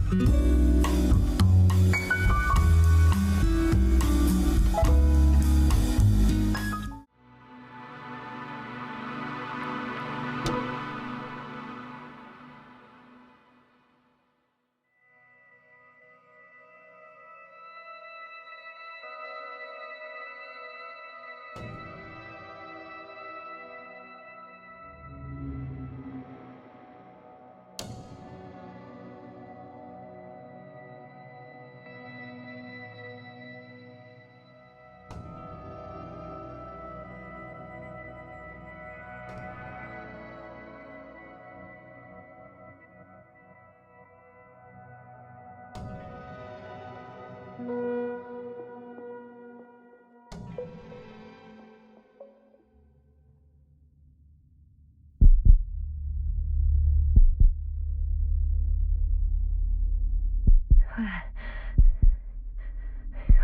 Where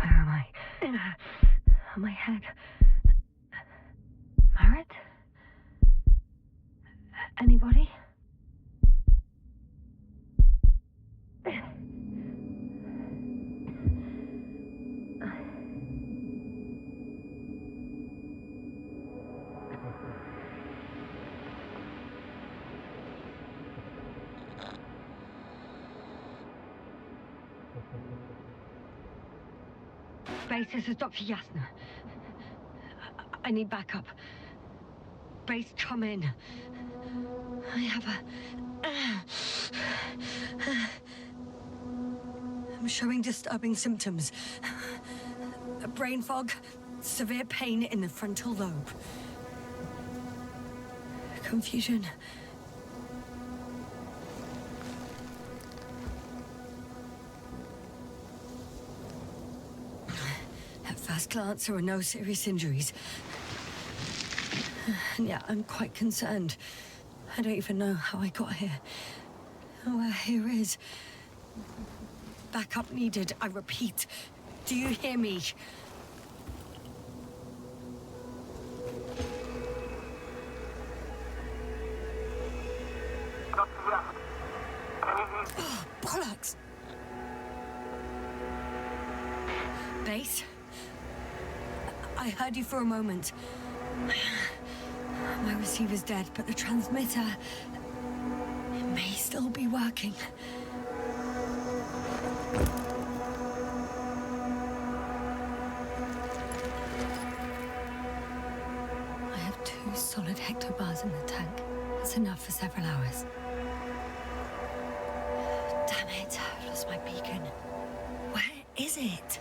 am I? On my head. Marriott? Anybody? Base, this is Dr. Yasna. I need backup. Base, come in. I have I'm showing disturbing symptoms. A brain fog, severe pain in the frontal lobe. Confusion. At first glance, there are no serious injuries. And yet, I'm quite concerned. I don't even know how I got here. Where here is. Backup needed, I repeat. Do you hear me? Oh, bollocks! Base? I heard you for a moment. My receiver's dead, but the transmitter... it may still be working. I have 2 solid hectobars in the tank. That's enough for several hours. Damn it, I've lost my beacon. Where is it?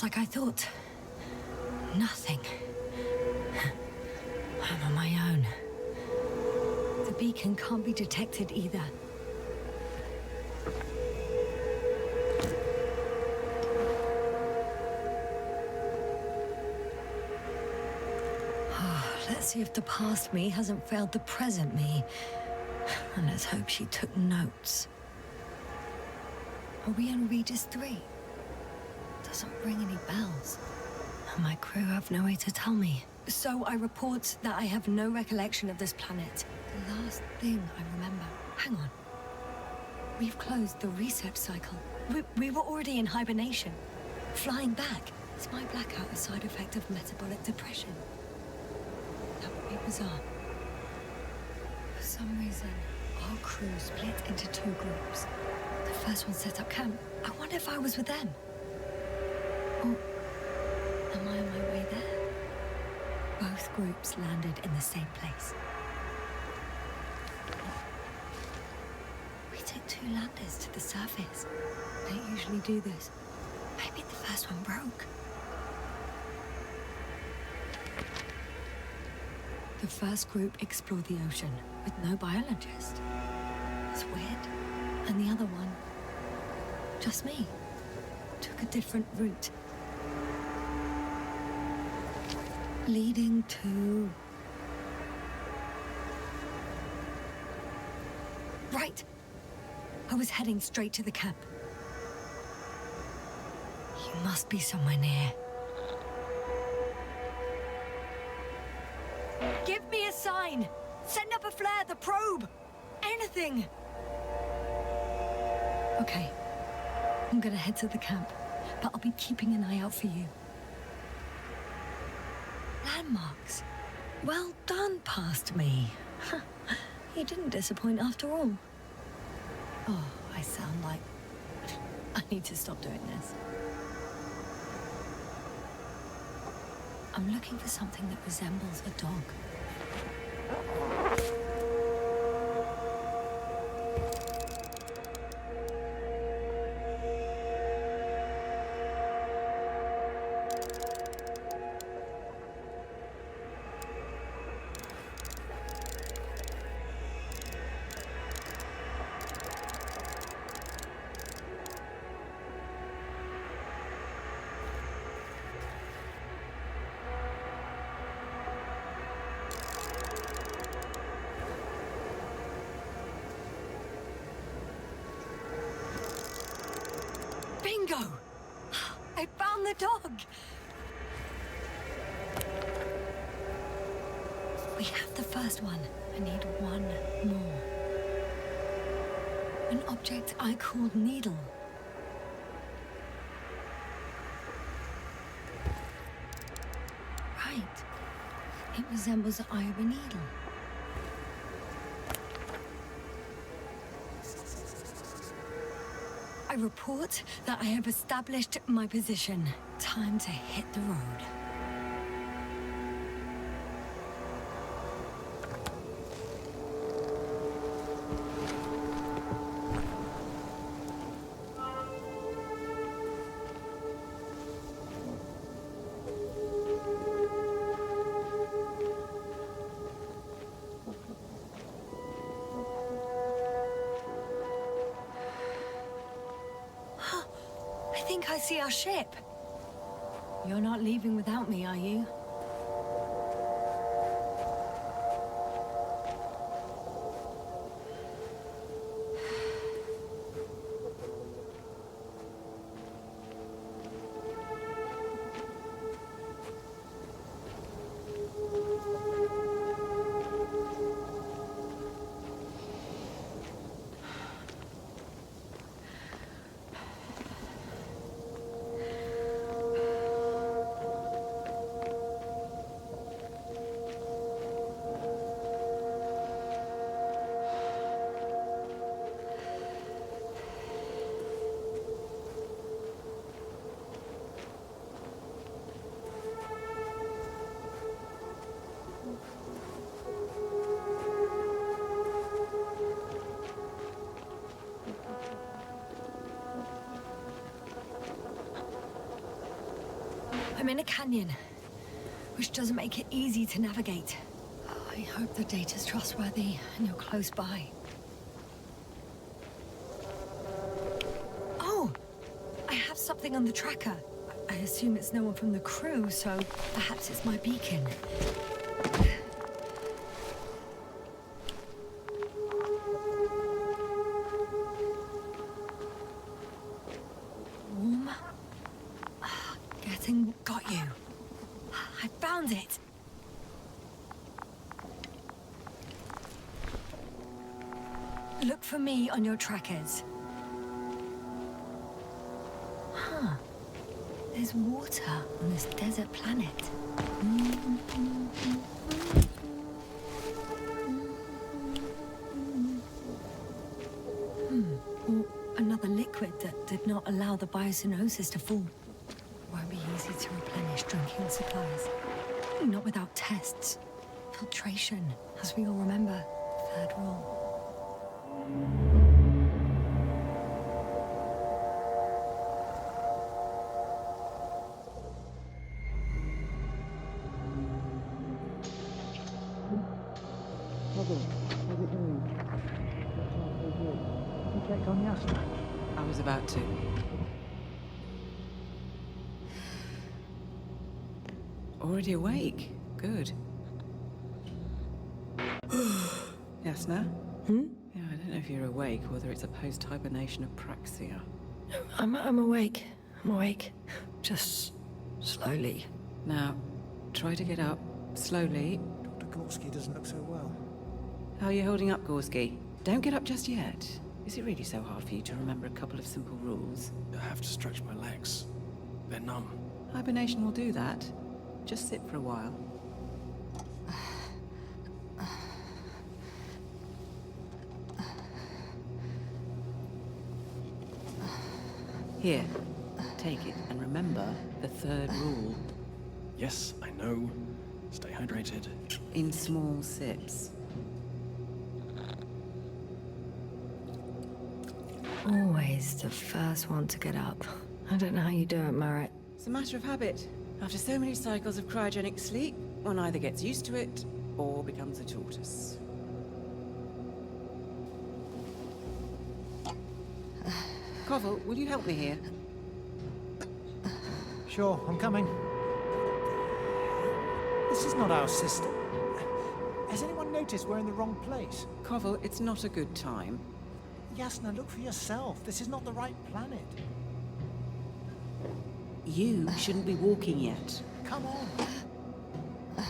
Like I thought. Nothing. I'm on my own. The beacon can't be detected either. Let's see if the past me hasn't failed the present me. And let's hope she took notes. Are we on Regis 3? Doesn't ring any bells. And my crew have no way to tell me. So I report that I have no recollection of this planet. The last thing I remember... Hang on. We've closed the research cycle. We were already in hibernation. Flying back. Is my blackout a side effect of metabolic depression? That would be bizarre. For some reason, our crew split into 2 groups. The first one set up camp. I wonder if I was with them. Or am I on my way there? Both groups landed in the same place. We took 2 landers to the surface. Don't usually do this. Maybe the first one broke. The first group explored the ocean with no biologist. It's weird. And the other one, just me, took a different route. Leading to... Right. I was heading straight to the camp. He must be somewhere near. Give me a sign! Send up a flare, the probe! Anything! Okay. I'm gonna head to the camp, but I'll be keeping an eye out for you. Landmarks. Well done, past me. You didn't disappoint after all. Oh, I sound like... I need to stop doing this. I'm looking for something that resembles a dog. Bingo! I found the dog! We have the first one. I need one more. An object I called Needle. Right. It resembles the eye of a needle. I report that I have established my position. Time to hit the road. I think I see our ship. You're not leaving without me, are you? I'm in a canyon, which doesn't make it easy to navigate. I hope the data's trustworthy and you're close by. Oh! I have something on the tracker. I assume it's no one from the crew, so perhaps it's my beacon. Warm. Got you. I found it. Look for me on your trackers. Huh. There's water on this desert planet. Or another liquid that did not allow the biocenosis to fall. Won't be easy to replenish drinking supplies. Not without tests. Filtration, as we all remember. Third rule. How's it going? You checked on Yasna? I was about to. Already awake? Good. Yasna? Hmm? Yeah, I don't know if you're awake, whether it's a post-hibernation apraxia. I'm awake. I'm awake. Just slowly. Now, try to get up. Slowly. Dr. Gorski doesn't look so well. How are you holding up, Gorski? Don't get up just yet. Is it really so hard for you to remember a couple of simple rules? I have to stretch my legs. They're numb. Hibernation will do that. Just sit for a while. Here, take it and remember the third rule. Yes, I know. Stay hydrated. In small sips. Always the first one to get up. I don't know how you do it, Merritt. It's a matter of habit. After so many cycles of cryogenic sleep, one either gets used to it or becomes a tortoise. Koval, will you help me here? Sure, I'm coming. This is not our system. Has anyone noticed we're in the wrong place? Koval, it's not a good time. Yasna, look for yourself. This is not the right planet. You shouldn't be walking yet. Come on.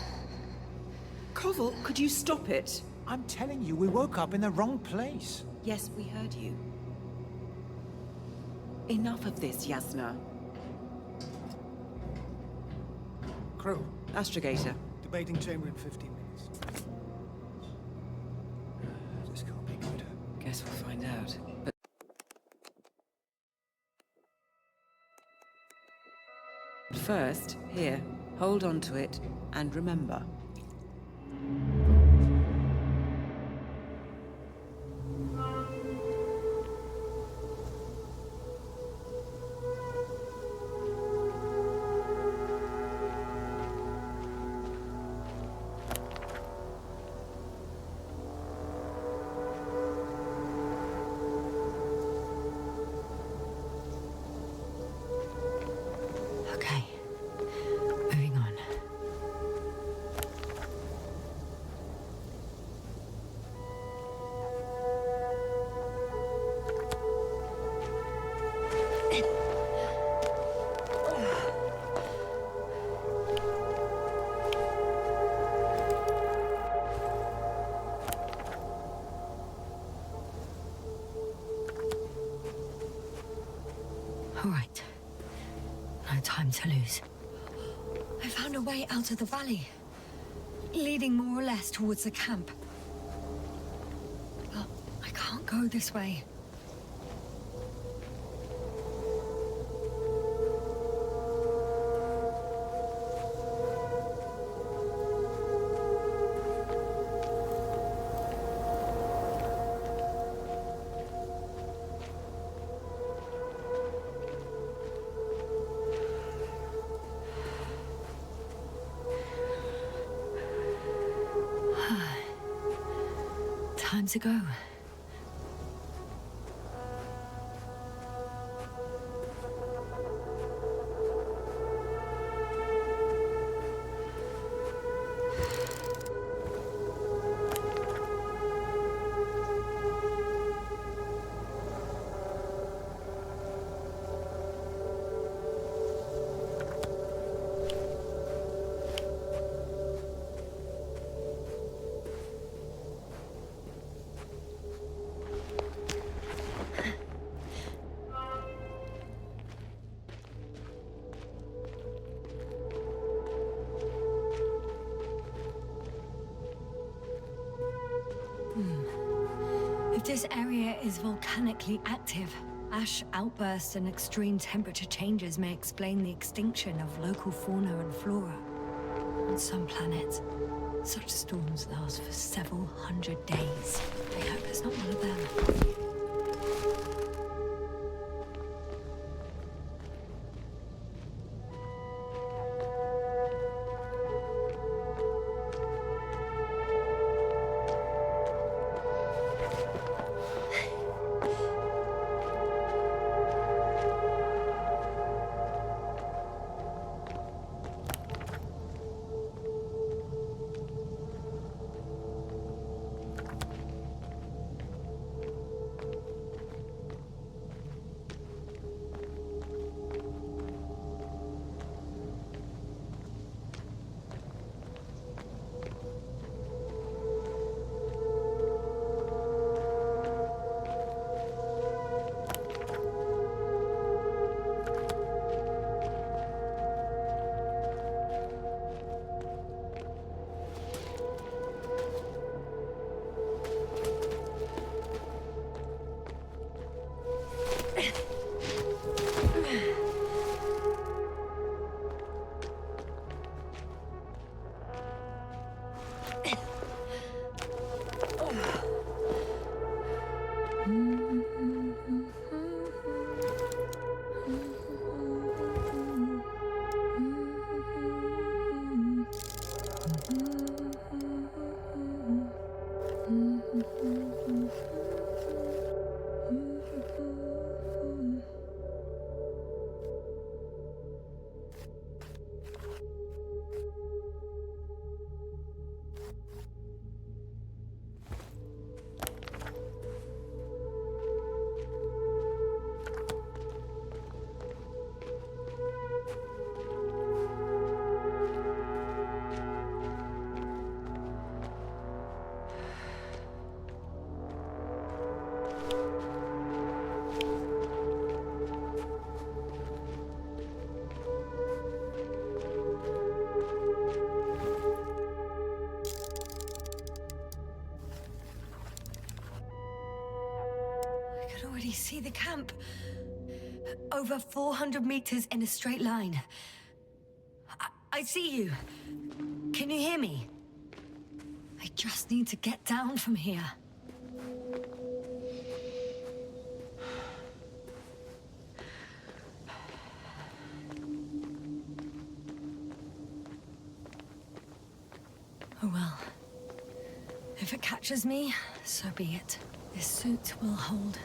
Koval, could you stop it? I'm telling you, we woke up in the wrong place. Yes, we heard you. Enough of this, Yasna. Crew, Astrogator. debating chamber in 15 minutes. This can't be good. Guess we'll find out. But first, here, hold on to it and remember. Okay. Moving on. All right. No time to lose. I found a way out of the valley, leading more or less towards the camp. But I can't go this way. Time to go. If this area is volcanically active, ash outbursts and extreme temperature changes may explain the extinction of local fauna and flora. On some planets, such storms last for several hundred days. I hope it's not one of them. the camp. Over 400 meters in a straight line. I see you. Can you hear me? I just need to get down from here. Oh well. If it catches me, so be it. This suit will hold.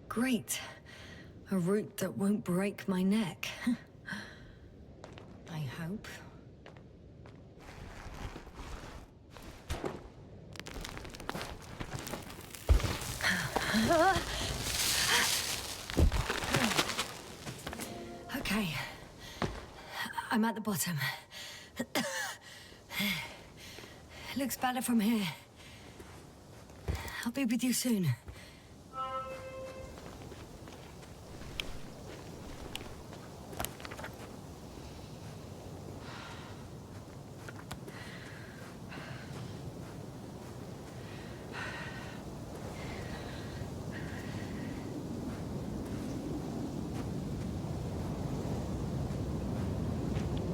Great. A route that won't break my neck. I hope. Okay. I'm at the bottom. Looks better from here. I'll be with you soon.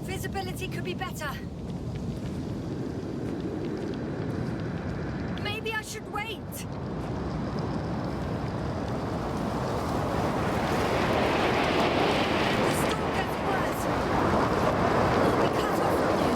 Visibility could be better. Maybe I should wait. The storm gets worse. I'll be cut off from you.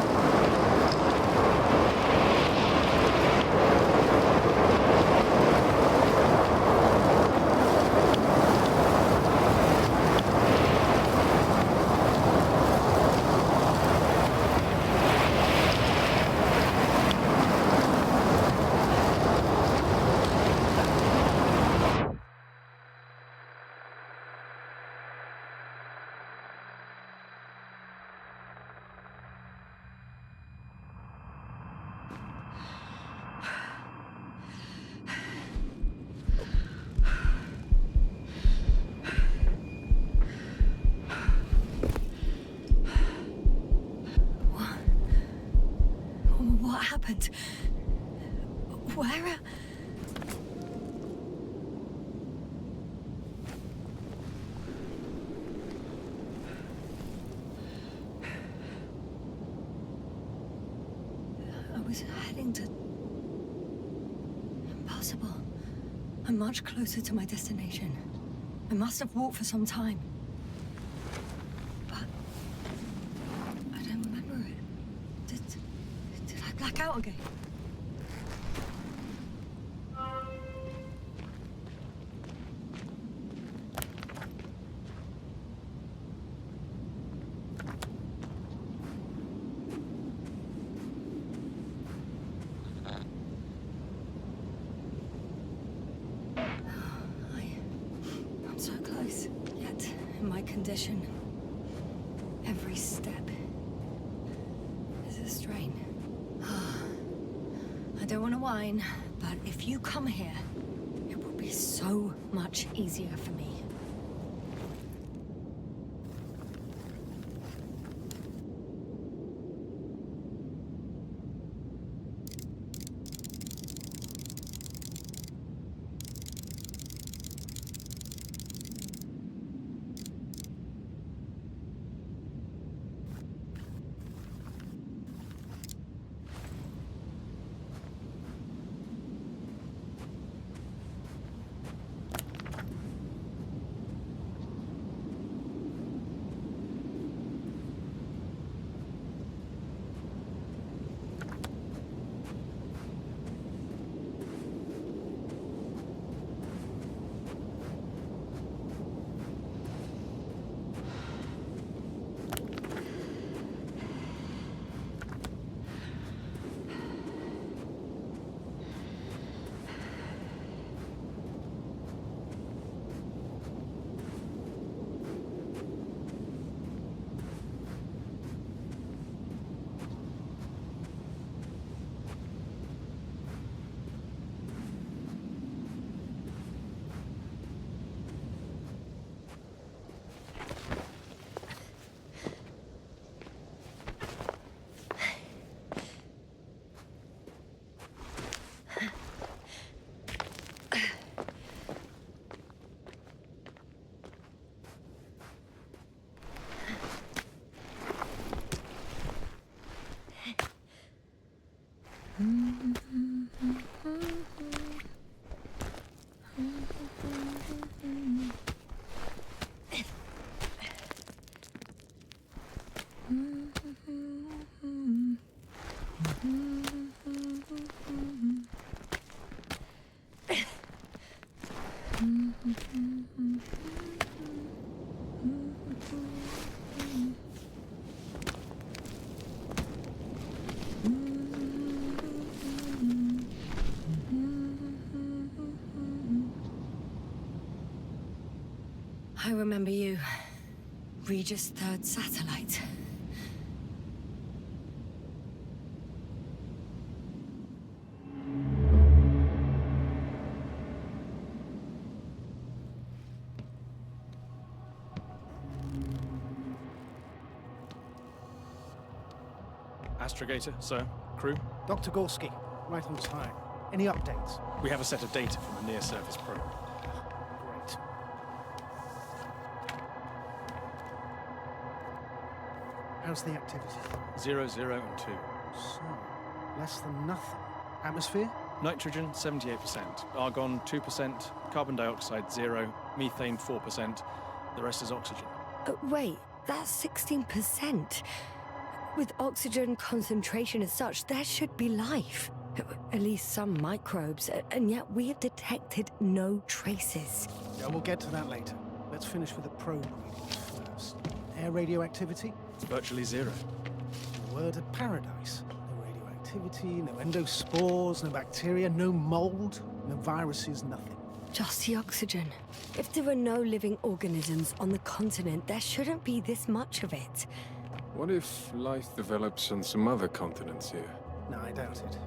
What happened? Where? I was heading to... Impossible. I'm much closer to my destination. I must have walked for some time. But... I don't remember it. Did I black out again? I'm so close, yet in my condition, every step is a strain. I don't want to whine, but if you come here, it will be so much easier for me. I remember you. Regis' third satellite. Astrogator, sir. Crew? Dr. Gorski, right on time. Any updates? We have a set of data from a near-surface probe. Great. How's the activity? 0, 0, and 2. So, less than nothing. Atmosphere? Nitrogen, 78%. Argon, 2%. Carbon dioxide, 0. Methane, 4%. The rest is oxygen. Wait, that's 16%. With oxygen concentration as such, there should be life. At least some microbes, and yet we have detected no traces. Yeah, we'll get to that later. Let's finish with the probe readings first. Air radioactivity? It's virtually 0. The word of paradise. No radioactivity, no endospores, no bacteria, no mold, no viruses, nothing. Just the oxygen. If there are no living organisms on the continent, there shouldn't be this much of it. What if life develops on some other continents here? No, I doubt it.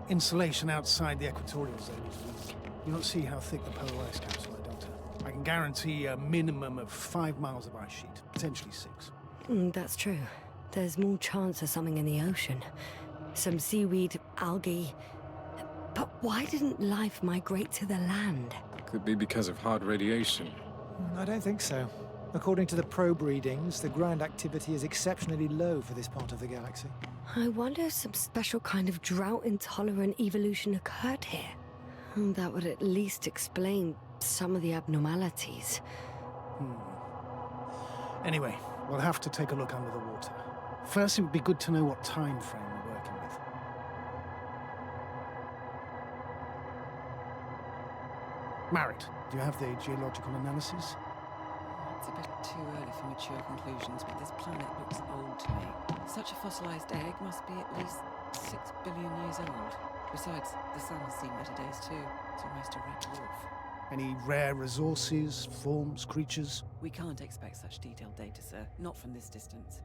Insulation outside the equatorial zone is weak. You don't see how thick the polar ice caps are, Doctor. I can guarantee a minimum of 5 miles of ice sheet, potentially 6. That's true. There's more chance of something in the ocean. Some seaweed, algae. But why didn't life migrate to the land? Could be because of hard radiation. I don't think so. According to the probe readings, the ground activity is exceptionally low for this part of the galaxy. I wonder if some special kind of drought-intolerant evolution occurred here. That would at least explain some of the abnormalities. Anyway, we'll have to take a look under the water. First, it would be good to know what time frame we're working with. Marit, do you have the geological analysis? It's a bit too early for mature conclusions, but this planet looks old to me. Such a fossilized egg must be at least 6 billion years old. Besides, the sun has seen better days too. It's almost a red dwarf. Any rare resources, forms, creatures? We can't expect such detailed data, sir. Not from this distance.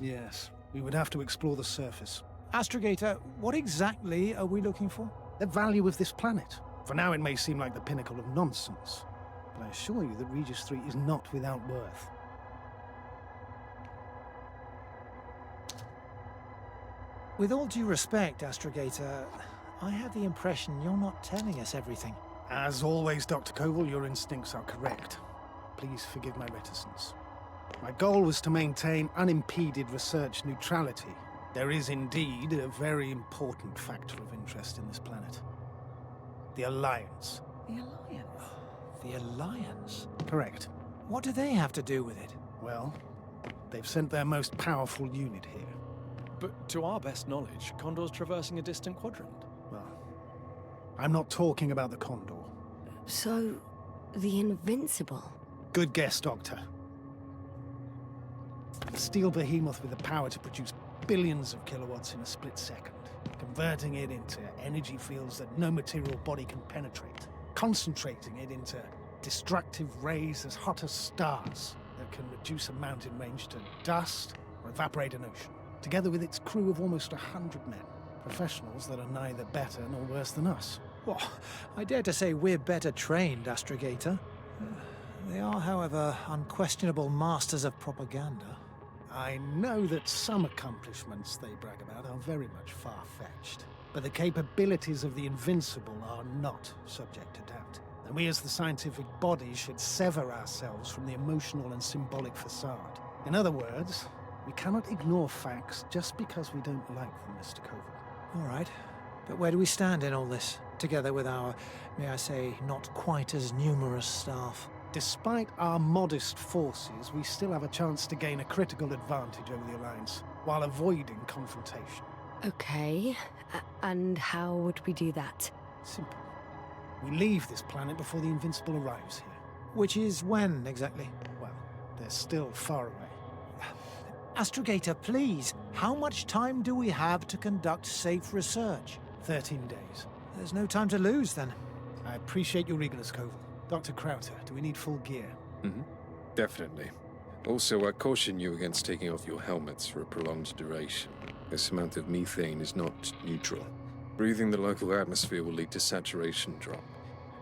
Yes, we would have to explore the surface. Astrogator, what exactly are we looking for? The value of this planet. For now, it may seem like the pinnacle of nonsense, but I assure you that Regis 3 is not without worth. With all due respect, Astrogator, I have the impression you're not telling us everything. As always, Dr. Koval, your instincts are correct. Please forgive my reticence. My goal was to maintain unimpeded research neutrality. There is indeed a very important factor of interest in this planet. The Alliance. The Alliance? The Alliance? Correct. What do they have to do with it? Well, they've sent their most powerful unit here. But to our best knowledge, Condor's traversing a distant quadrant. Well, I'm not talking about the Condor. So, the Invincible? Good guess, Doctor. A steel behemoth with the power to produce billions of kilowatts in a split second, converting it into energy fields that no material body can penetrate, concentrating it into destructive rays as hot as stars that can reduce a mountain range to dust or evaporate an ocean, together with its crew of almost 100 men, professionals that are neither better nor worse than us. Well, I dare to say we're better trained, Astrogator. They are, however, unquestionable masters of propaganda. I know that some accomplishments they brag about are very much far-fetched, but the capabilities of the Invincible are not subject to doubt. And we as the scientific body should sever ourselves from the emotional and symbolic facade. In other words, we cannot ignore facts just because we don't like them, Mr. Koval. All right. But where do we stand in all this, together with our, may I say, not quite as numerous staff? Despite our modest forces, we still have a chance to gain a critical advantage over the Alliance, while avoiding confrontation. Okay. And how would we do that? Simple. We leave this planet before the Invincible arrives here. Which is when, exactly? Well, they're still far away. Astrogator, please, how much time do we have to conduct safe research? 13 days. There's no time to lose, then. I appreciate your eagerness, Koval. Dr. Crowther, do we need full gear? Definitely. Also, I caution you against taking off your helmets for a prolonged duration. This amount of methane is not neutral. Breathing the local atmosphere will lead to saturation drop,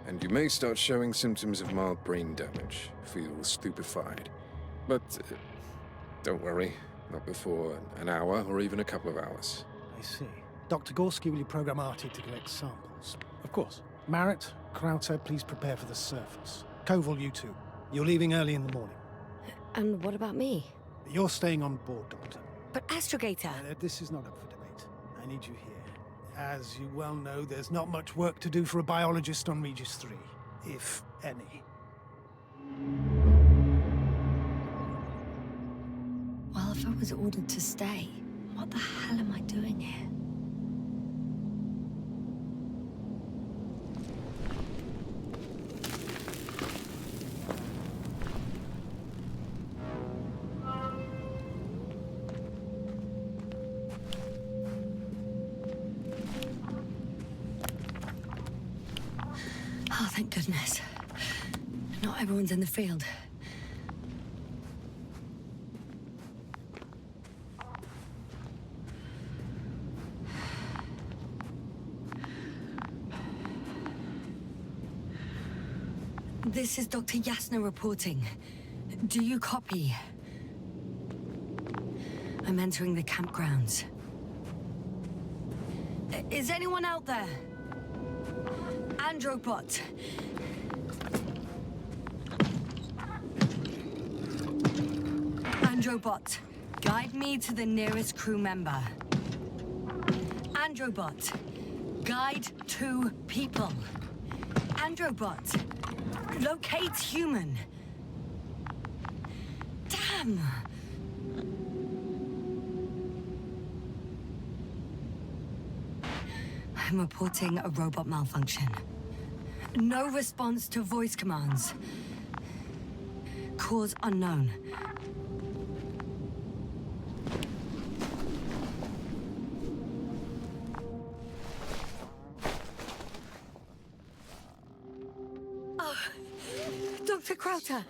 and you may start showing symptoms of mild brain damage, feel stupefied. But don't worry, not before an hour or even a couple of hours. I see. Dr. Gorski, will you program Artie to collect samples? Of course. Marrett, Crowther, please prepare for the surface. Koval, you two. You're leaving early in the morning. And what about me? You're staying on board, Doctor. But Astrogator... This is not up for debate. I need you here. As you well know, there's not much work to do for a biologist on Regis 3, if any. Well, if I was ordered to stay, what the hell am I doing here? Oh, thank goodness. Not everyone's in the field. This is Dr. Yasna reporting. Do you copy? I'm entering the campgrounds. Is anyone out there? Androbot. Androbot, guide me to the nearest crew member. Androbot, guide 2 people. Androbot, locate human. Damn! I'm reporting a robot malfunction. No response to voice commands. Cause unknown. Oh, Dr. Crowther.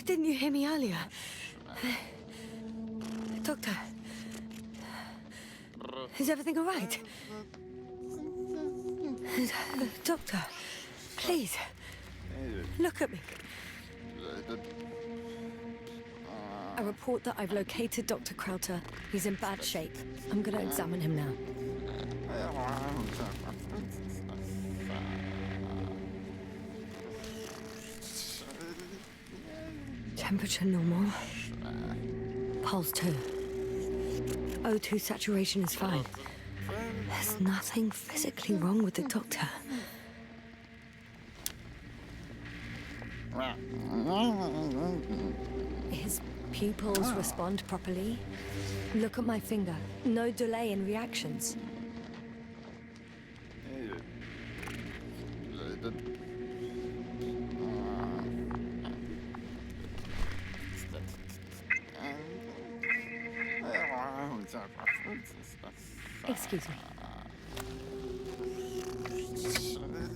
Didn't you hear me earlier? Doctor. Is everything all right? Doctor, please, look at me. I report that I've located Dr. Crowther. He's in bad shape. I'm gonna examine him now. Temperature normal. Pulse 2. O2 saturation is fine. There's nothing physically wrong with the doctor. His pupils respond properly. Look at my finger. No delay in reactions. Excuse me.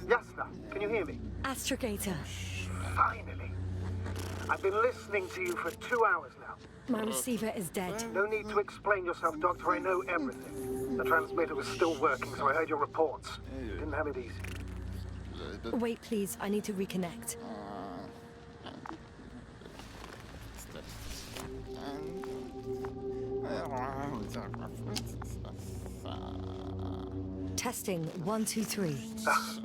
Yasna, can you hear me? Astrogator. Finally. I've been listening to you for 2 hours now. My receiver is dead. No need to explain yourself, Doctor. I know everything. The transmitter was still working, so I heard your reports. Didn't have it easy. Wait, please. I need to reconnect. Testing 1, 2, 3.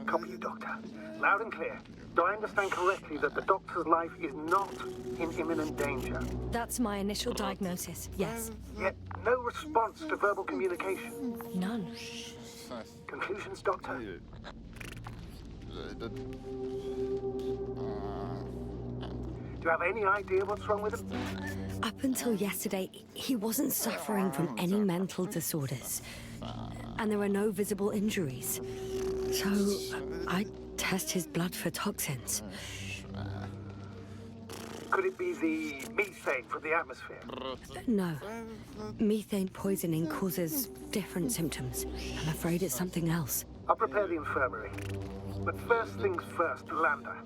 Copy you, Doctor. Loud and clear. Do I understand correctly that the doctor's life is not in imminent danger? That's my initial diagnosis, yes. Yet no response to verbal communication. None. Conclusions, Doctor? Do you have any idea what's wrong with him? Up until yesterday, he wasn't suffering from any mental disorders. And there are no visible injuries. So, I test his blood for toxins. Could it be the methane from the atmosphere? No. Methane poisoning causes different symptoms. I'm afraid it's something else. I'll prepare the infirmary. But first things first, Lander.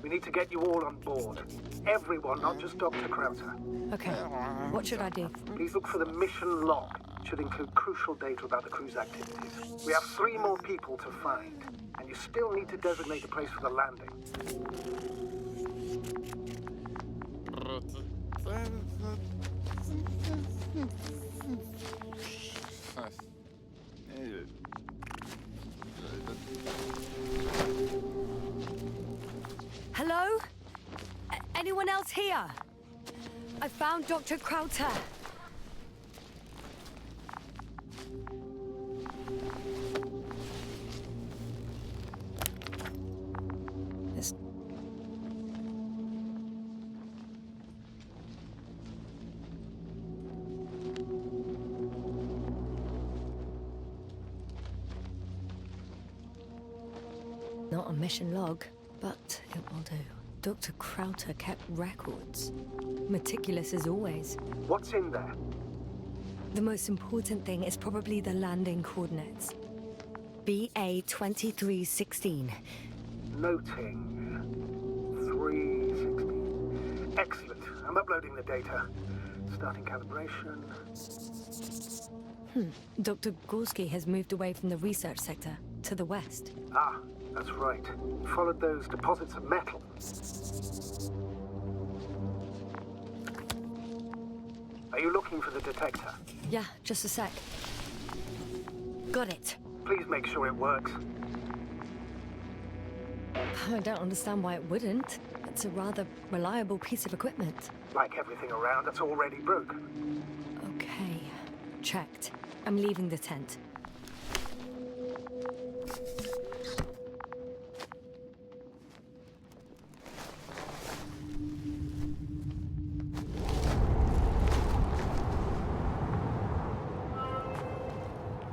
We need to get you all on board. Everyone, not just Dr. Krauter. Okay. What should I do? Please look for the mission log. It should include crucial data about the crew's activities. We have 3 more people to find, and you still need to designate a place for the landing. Hello? Anyone else here? I found Dr. Krauter. It's... Not a mission log, but it will do. Dr. Krauter kept records. Meticulous as always. What's in there? The most important thing is probably the landing coordinates. BA 2316. Noting. 316. Excellent. I'm uploading the data. Starting calibration. Dr. Gorski has moved away from the research sector to the west. Ah, that's right. Followed those deposits of metal. Are you looking for the detector? Yeah, just a sec. Got it. Please make sure it works. I don't understand why it wouldn't. It's a rather reliable piece of equipment. Like everything around, that's already broken. Okay, checked. I'm leaving the tent.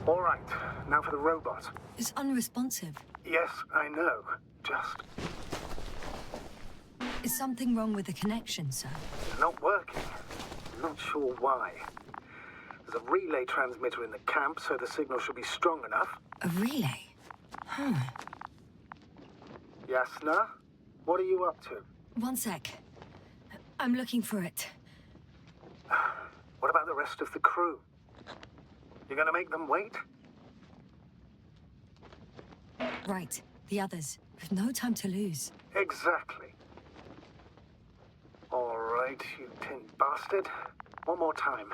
All right, now for the robot. It's unresponsive. Yes, I know. Just Is something wrong with the connection, sir? not working. Not sure why. There's a relay transmitter in the camp, so the signal should be strong enough. A relay? Yasna, what are you up to? One sec. I'm looking for it. What about the rest of the crew? You're gonna make them wait? Right, the others. We've no time to lose. Exactly. All right, you tin bastard. One more time.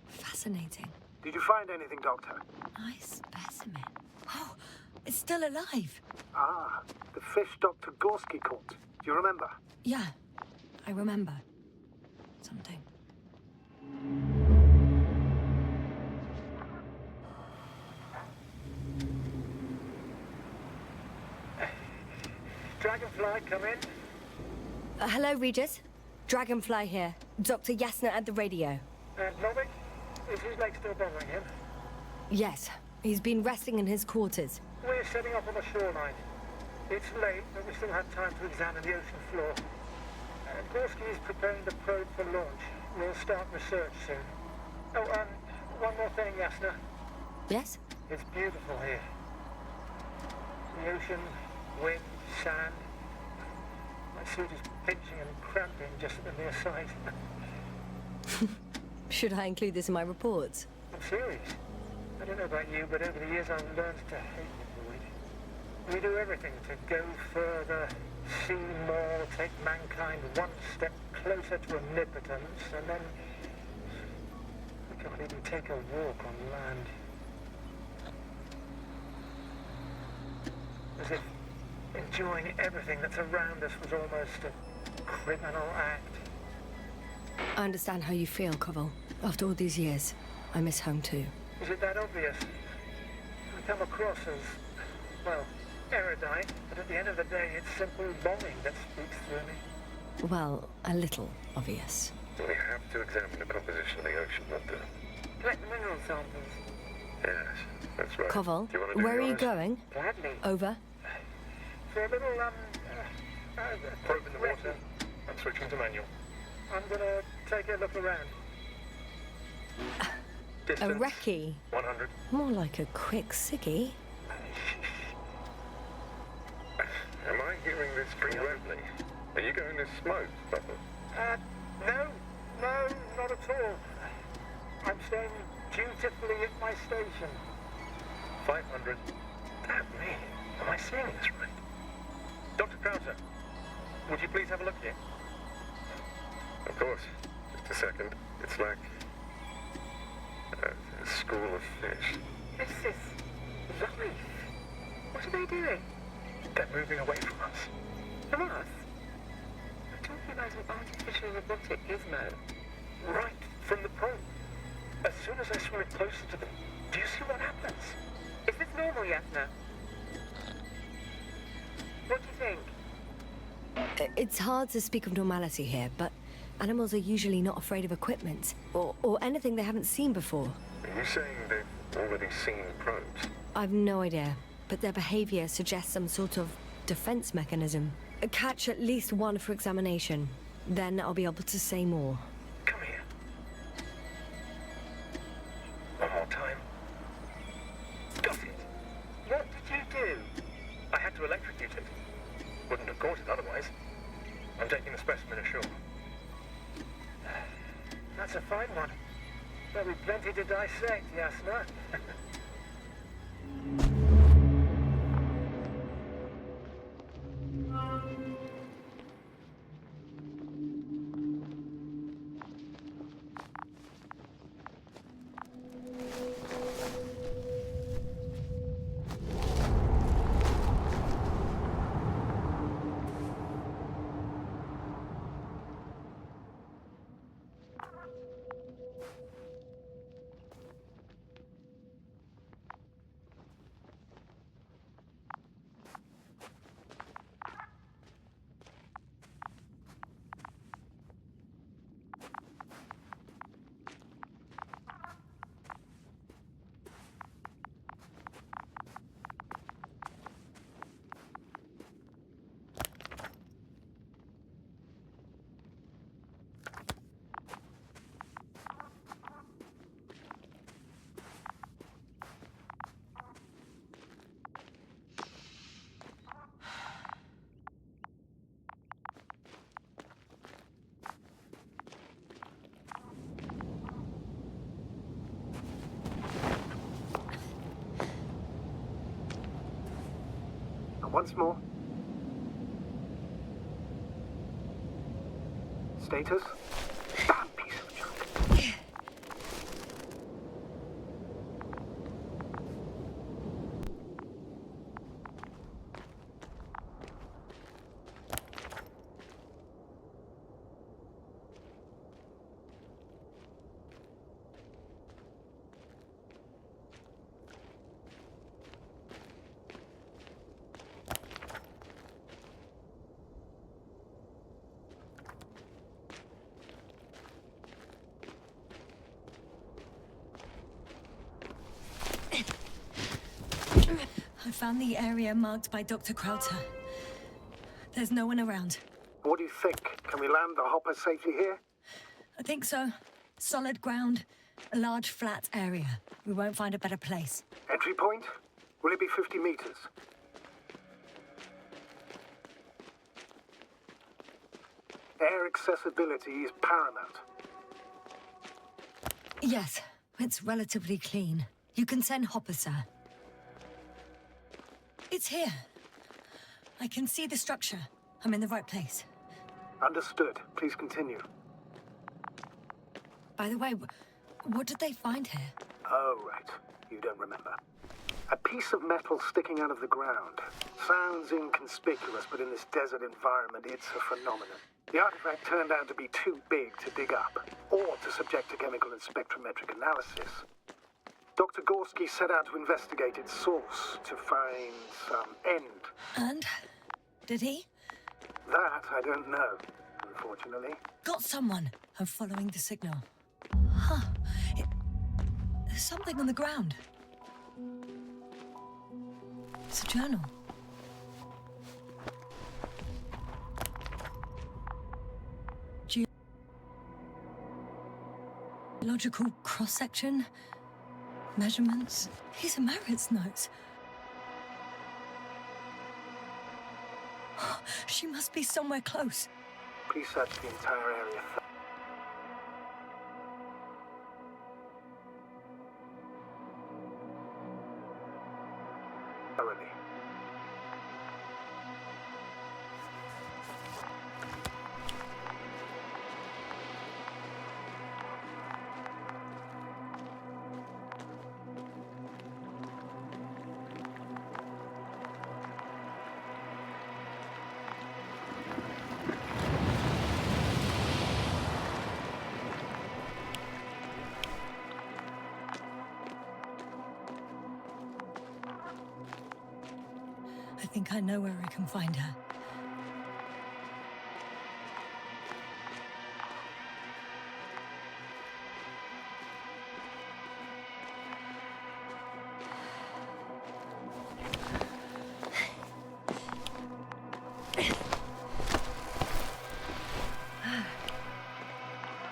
Fascinating. Did you find anything, Doctor? Nice specimen. Oh, it's still alive. Ah, the fish Dr. Gorski caught. Do you remember? Yeah, I remember. Something. Dragonfly, come in. Hello, Regis. Dragonfly here. Dr. Yasna at the radio. And Novik? Is his leg still bothering him? Yes, he's been resting in his quarters. We're setting up on the shoreline. It's late, but we still have time to examine the ocean floor. Gorski is preparing the probe for launch. We'll start research soon. Oh, one more thing, Yasna. Yes? It's beautiful here. The ocean, wind, sand. My suit is pinching and cramping just at the near sight. Should I include this in my reports? I'm serious. I don't know about you, but over the years I've learned to hate the void. We do everything to go further, see more, take mankind one step closer to omnipotence, and then we can't even take a walk on land. as if enjoying everything that's around us was almost a criminal act. I understand how you feel, Koval. After all these years, I miss home too. Is it that obvious? I come across as, well, erudite, but at the end of the day, it's simple longing that speaks through me. Well, a little obvious. We have to examine the composition of the ocean, not the... Collect mineral samples. Yes, that's right. Koval, Do you want to do where are you yours? going? Gladly. Over. For a little, Probe in the water. I'm switching to manual. I'm gonna take a look around. A Distance, recce. 100. More like a quick ciggy. Am I hearing this correctly? Are you going to smoke, Papa? No, not at all. I'm staying dutifully at my station. 500. Damn me. Am I seeing this right? Dr. Krauser, would you please have a look here? Of course. Just a second. It's like a school of fish. This is life. What are they doing? They're moving away from us. From us? We're talking about an artificial robotic gizmo. Right from the probe. As soon as I swim it closer to them, do you see what happens? Is this normal, Yasna? What do you think? It's hard to speak of normality here, but animals are usually not afraid of equipment or anything they haven't seen before. Are you saying they've already seen probes? I've no idea, but their behavior suggests some sort of defense mechanism. Catch at least one for examination. Then I'll be able to say more. Come here. One more time. Got it. What did you do? I had to electrocute it. Wouldn't have caught it otherwise. I'm taking the specimen ashore. That's a fine one. There'll be plenty to dissect, Yasna. Once more. Status? Damn piece of junk. I found the area marked by Dr. Krauter. There's no one around. What do you think? Can we land the hopper safely here? I think so. Solid ground, a large flat area. We won't find a better place. Entry point? Will it be 50 meters? Air accessibility is paramount. Yes, it's relatively clean. You can send Hopper, sir. It's here. I can see the structure. I'm in the right place. Understood. Please continue. By the way, what did they find here? Oh, right. You don't remember. A piece of metal sticking out of the ground. Sounds inconspicuous, but in this desert environment, it's a phenomenon. The artifact turned out to be too big to dig up, or to subject to chemical and spectrometric analysis. Dr. Gorski set out to investigate its source, to find some end. And? Did he? That I don't know, unfortunately. Got someone. I'm following the signal. Huh. There's something on the ground. It's a journal. Geological cross-section. Measurements. These are Merritt's notes. She must be somewhere close. Please search the entire area. Thoroughly. I think I know where I can find her.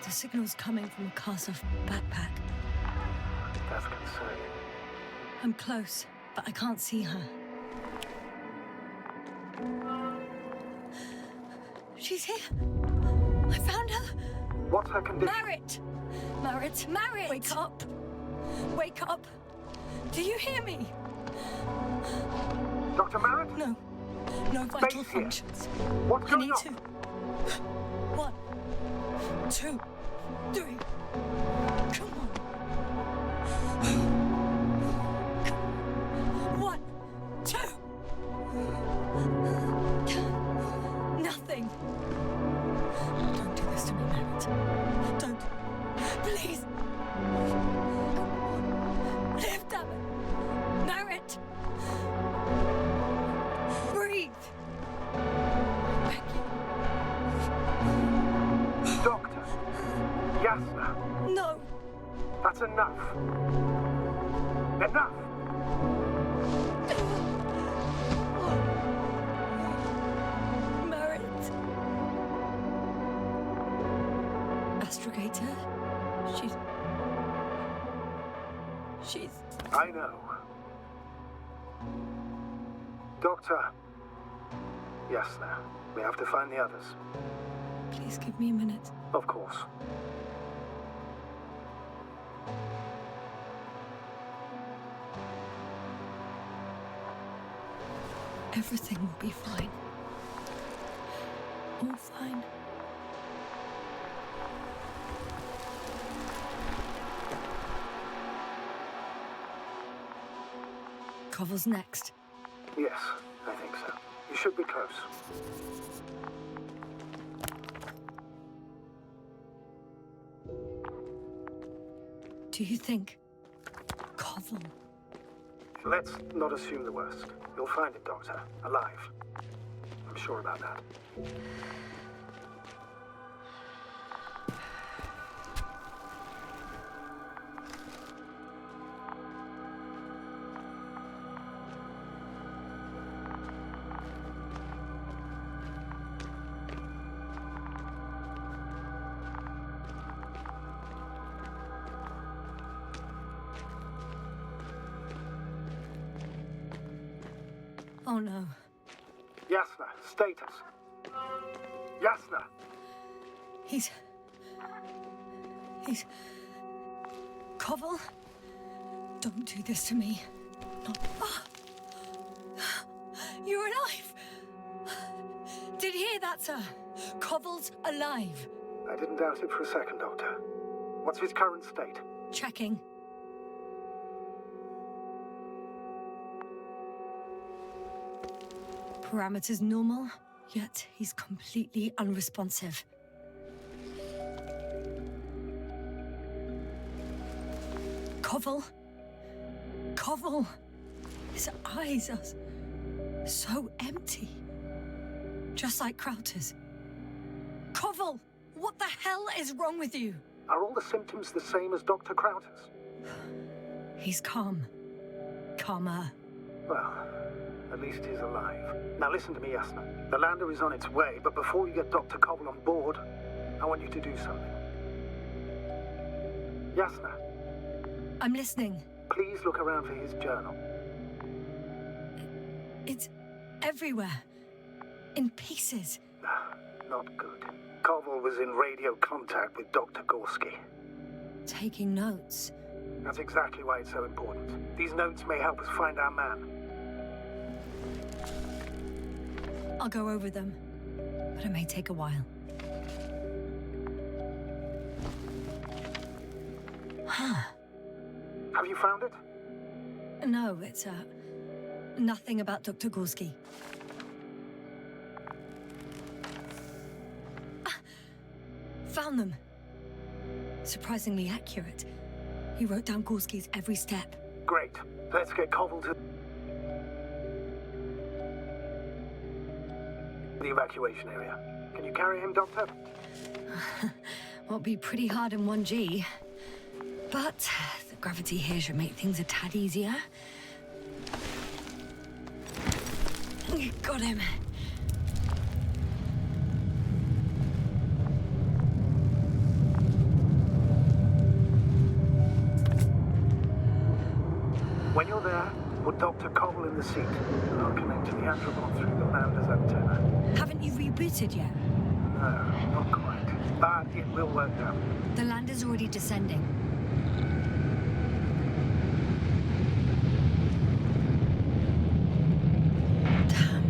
The signal's coming from a cast-off backpack. That's concerning. I'm close, but I can't see her. She's here. I found her. What's her condition? Merritt! Merritt! Merritt! Wake up! Wake up! Do you hear me? Dr. Merritt? No. No vital Base here. functions. What's I going need on? to. 1, 2, 3. Come on. 1, 2. Nothing. Don't do this to me, Merritt. Don't. Please. Live, damn it. Merritt. Breathe. Beg you. Doctor. Yasna. No. That's enough. Enough. Merritt. Astrogator? She's... I know. Doctor. Yasna. We have to find the others. Please give me a minute. Of course. Everything will be fine. All fine. Cover's next. Yes, I think so. You should be close. Do you think... Koval? Let's not assume the worst. You'll find it, Doctor. Alive. I'm sure about that. Oh no. Yasna, status. Yasna! He's... Koval? Don't do this to me. Not... Ah! You're alive! Did you hear that, sir? Koval's alive. I didn't doubt it for a second, Doctor. What's his current state? Checking. Parameters normal, yet he's completely unresponsive. Koval? Koval! His eyes are so empty. Just like Krauter's. Koval! What the hell is wrong with you? Are all the symptoms the same as Dr. Krauter's? He's calm. Calmer. Well, at least he's alive. Now listen to me, Yasna. The lander is on its way, but before you get Dr. Koval on board, I want you to do something. Yasna, I'm listening. please look around for his journal. It's everywhere. In pieces. Not good. Koval was in radio contact with Dr. Gorski. Taking notes. That's exactly why it's so important. These notes may help us find our man. I'll go over them, but it may take a while. Huh. Have you found it? No, it's, nothing about Dr. Gorski. Found them. Surprisingly accurate. He wrote down Gorski's every step. Great. Let's get Koval to the evacuation area. Can you carry him, Doctor? Won't be pretty hard in 1G. But the gravity here should make things a tad easier. Got him. When you're there, put Dr. Koval in the seat, and I'll connect to the Androbot through the lander's antenna. Haven't you rebooted yet? No, not quite. But it will work now. The lander's already descending. Damn.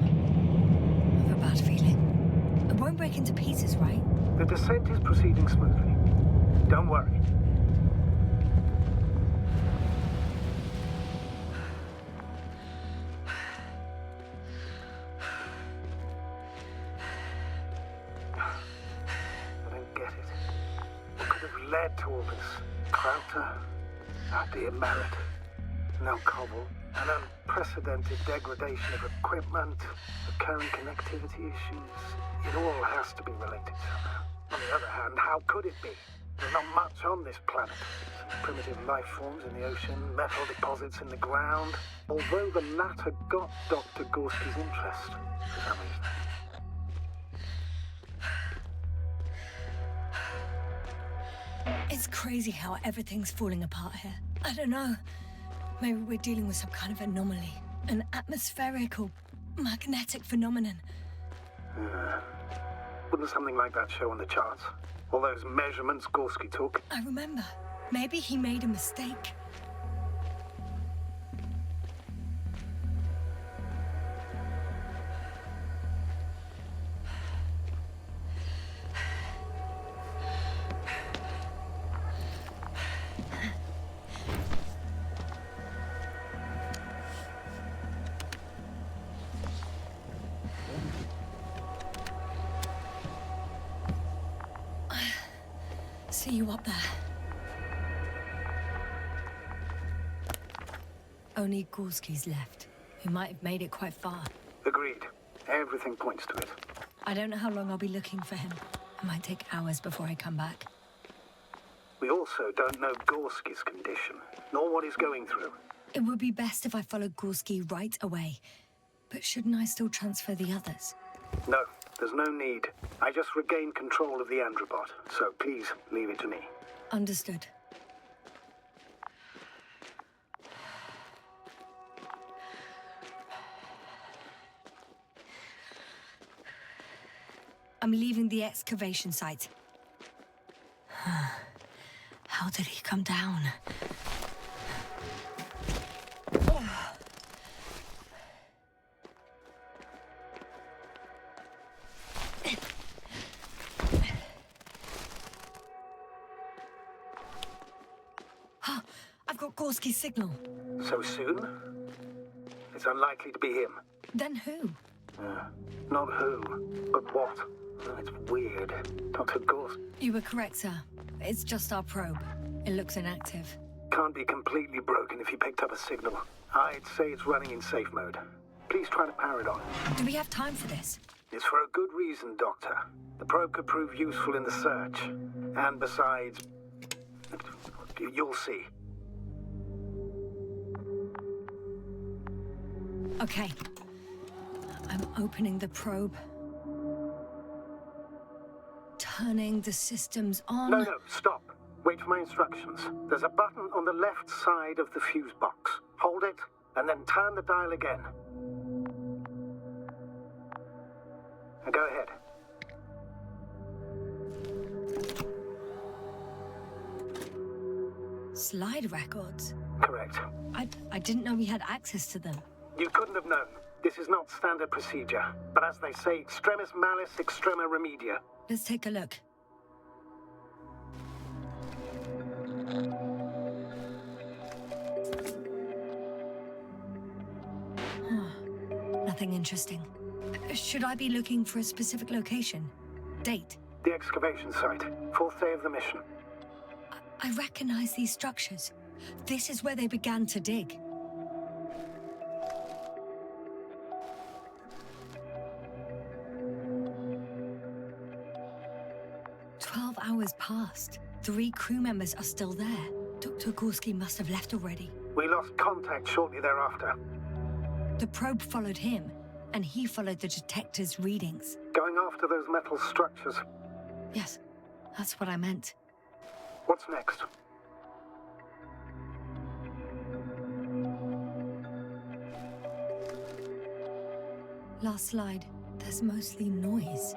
I have a bad feeling. It won't break into pieces, right? The descent is proceeding smoothly. Don't worry. I don't get it. What could have led to all this? Krauter, our dear Merritt, now Koval, an unprecedented degradation of equipment, recurring connectivity issues. It all has to be related somehow. On the other hand, how could it be? There's not much on this planet. Some primitive life forms in the ocean, metal deposits in the ground. Although the latter got Dr. Gorski's interest, for some reason. It's crazy how everything's falling apart here. I don't know. Maybe we're dealing with some kind of anomaly. An atmospheric or magnetic phenomenon. Wouldn't something like that show on the charts? All those measurements Gorski took? I remember. Maybe he made a mistake. See you up there. Only Gorski's left. He might have made it quite far. Agreed. Everything points to it. I don't know how long I'll be looking for him. It might take hours before I come back. We also don't know Gorski's condition, nor what he's going through. It would be best if I followed Gorski right away. But shouldn't I still transfer the others? No, there's no need. I just regained control of the Androbot, so please leave it to me. Understood. I'm leaving the excavation site. How did he come down? I've got Gorski's signal. So soon? It's unlikely to be him. Then who? Not who, but what. It's weird. Dr. Gorse You were correct, sir. It's just our probe. It looks inactive. can't be completely broken if he picked up a signal. I'd say it's running in safe mode. Please try to power it on. Do we have time for this? It's for a good reason, Doctor. The probe could prove useful in the search. And besides, you'll see. Okay. I'm opening the probe. Turning the systems on. No, stop. Wait for my instructions. There's a button on the left side of the fuse box. Hold it, and then turn the dial again. Now go ahead. Slide records? Correct. I didn't know we had access to them. You couldn't have known. This is not standard procedure. But as they say, extremis malice, extrema remedia. Let's take a look. Nothing interesting. Should I be looking for a specific location? Date? The excavation site. 4th day of the mission. I recognize these structures. This is where they began to dig. Hours passed. 3 crew members are still there. Dr. Gorski must have left already. We lost contact shortly thereafter. The probe followed him, and he followed the detector's readings. Going after those metal structures. Yes, that's what I meant. What's next? Last slide. There's mostly noise.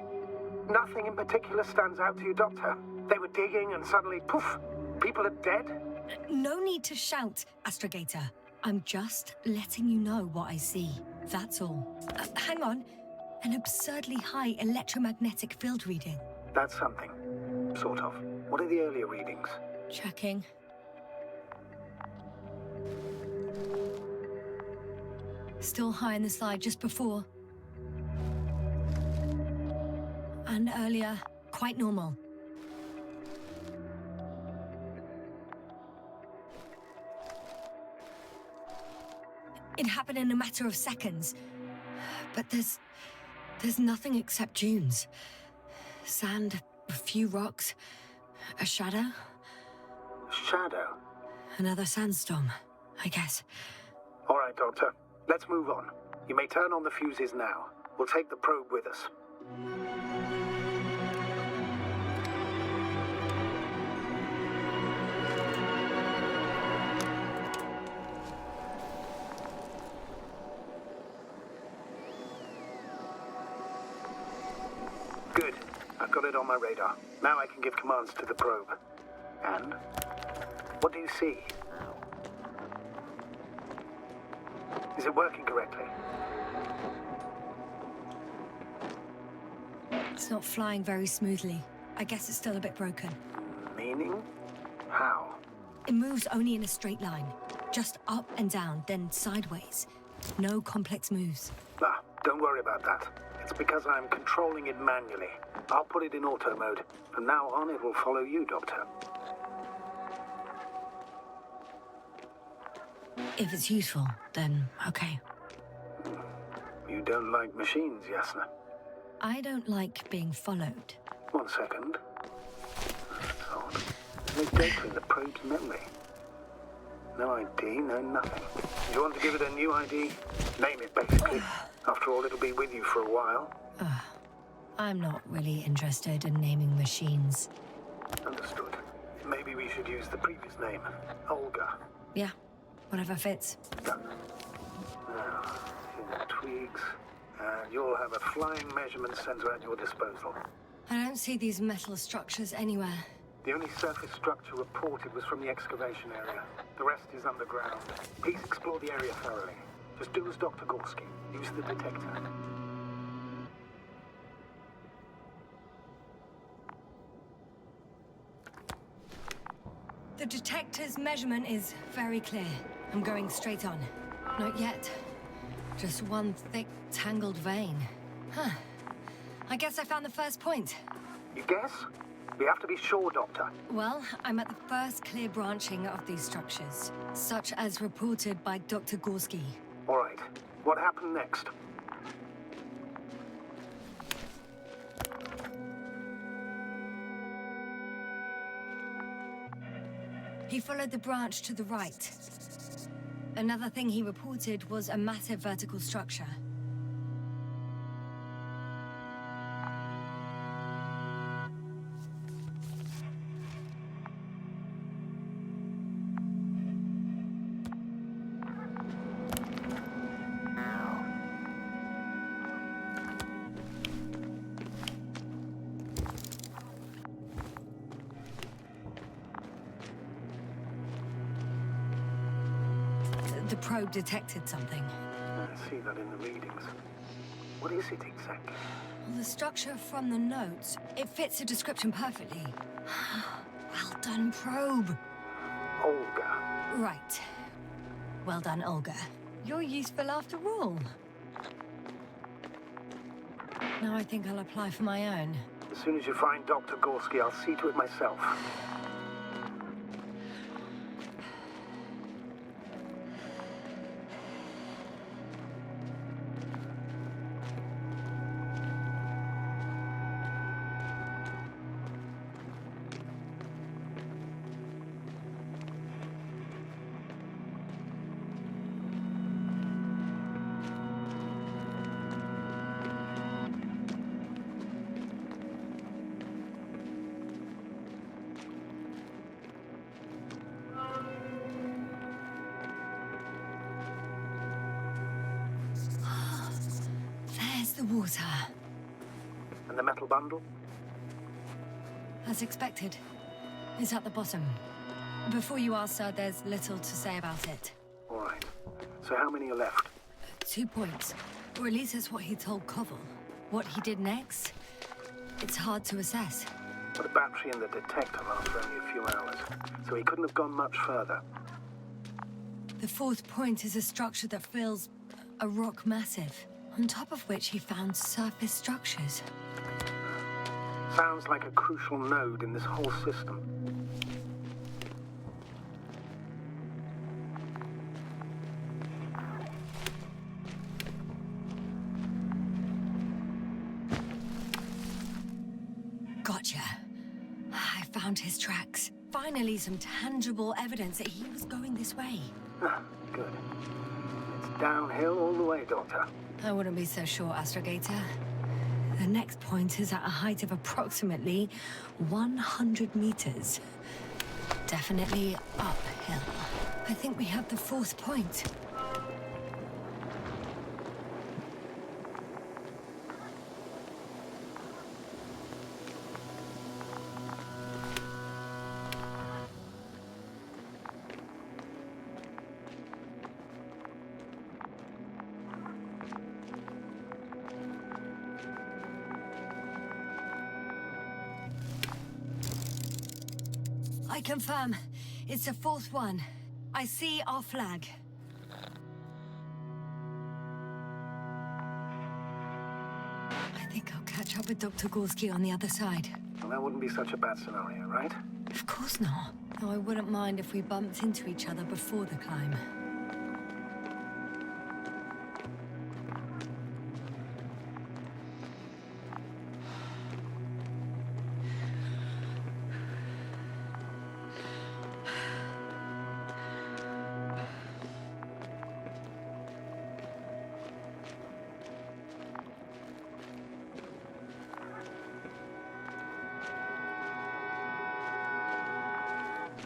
Nothing in particular stands out to you, Doctor. They were digging and suddenly, poof, people are dead? No need to shout, Astrogator. I'm just letting you know what I see. That's all. Hang on. An absurdly high electromagnetic field reading. That's something. Sort of. What are the earlier readings? Checking. Still high in the slide just before. And earlier, quite normal. It happened in a matter of seconds. But there's nothing except dunes. Sand, a few rocks, a shadow. Shadow? Another sandstorm, I guess. All right, Doctor. Let's move on. You may turn on the fuses now. We'll take the probe with us. Good. I've got it on my radar. Now I can give commands to the probe. And? What do you see? Is it working correctly? It's not flying very smoothly. I guess it's still a bit broken. Meaning? How? It moves only in a straight line. Just up and down, then sideways. No complex moves. Ah, don't worry about that. It's because I'm controlling it manually. I'll put it in auto mode. From now on, it will follow you, Doctor. If it's useful, then okay. You don't like machines, Yasna? I don't like being followed. 1 second. That's odd. There's data in the probe's memory. No ID, no nothing. Do you want to give it a new ID? Name it, basically. After all, it'll be with you for a while. I'm not really interested in naming machines. Understood. Maybe we should use the previous name. Olga. Yeah, whatever fits. Done. Now, in the tweaks. And you'll have a flying measurement center at your disposal. I don't see these metal structures anywhere. The only surface structure reported was from the excavation area. The rest is underground. Please explore the area thoroughly. Just do as Dr. Gorski. Use the detector. The detector's measurement is very clear. I'm going straight on. Not yet. Just one thick, tangled vein. Huh. I guess I found the first point. You guess? We have to be sure, Doctor. Well, I'm at the first clear branching of these structures, such as reported by Dr. Gorski. All right. What happened next? He followed the branch to the right. Another thing he reported was a massive vertical structure. The probe detected something. I see that in the readings. What is it exactly? Well, the structure from the notes, it fits the description perfectly. Well done, probe. Olga. Right. Well done, Olga. You're useful after all. Now I think I'll apply for my own. As soon as you find Dr. Gorski, I'll see to it myself. There's the water. And the metal bundle? As expected. It's at the bottom. Before you ask, sir, there's little to say about it. All right. So how many are left? 2 points. Or at least that's what he told Koval. What he did next, it's hard to assess. But the battery and the detector last for only a few hours, so he couldn't have gone much further. The 4th point is a structure that fills a rock massive, on top of which he found surface structures. Sounds like a crucial node in this whole system. Gotcha. I found his tracks. Finally, some tangible evidence that he was going this way. Good. It's downhill all the way, Doctor. I wouldn't be so sure, Astrogator. The next point is at a height of approximately 100 meters. Definitely uphill. I think we have the 4th point. I confirm. It's the 4th one. I see our flag. I think I'll catch up with Dr. Gorski on the other side. Well, that wouldn't be such a bad scenario, right? Of course not. Though I wouldn't mind if we bumped into each other before the climb.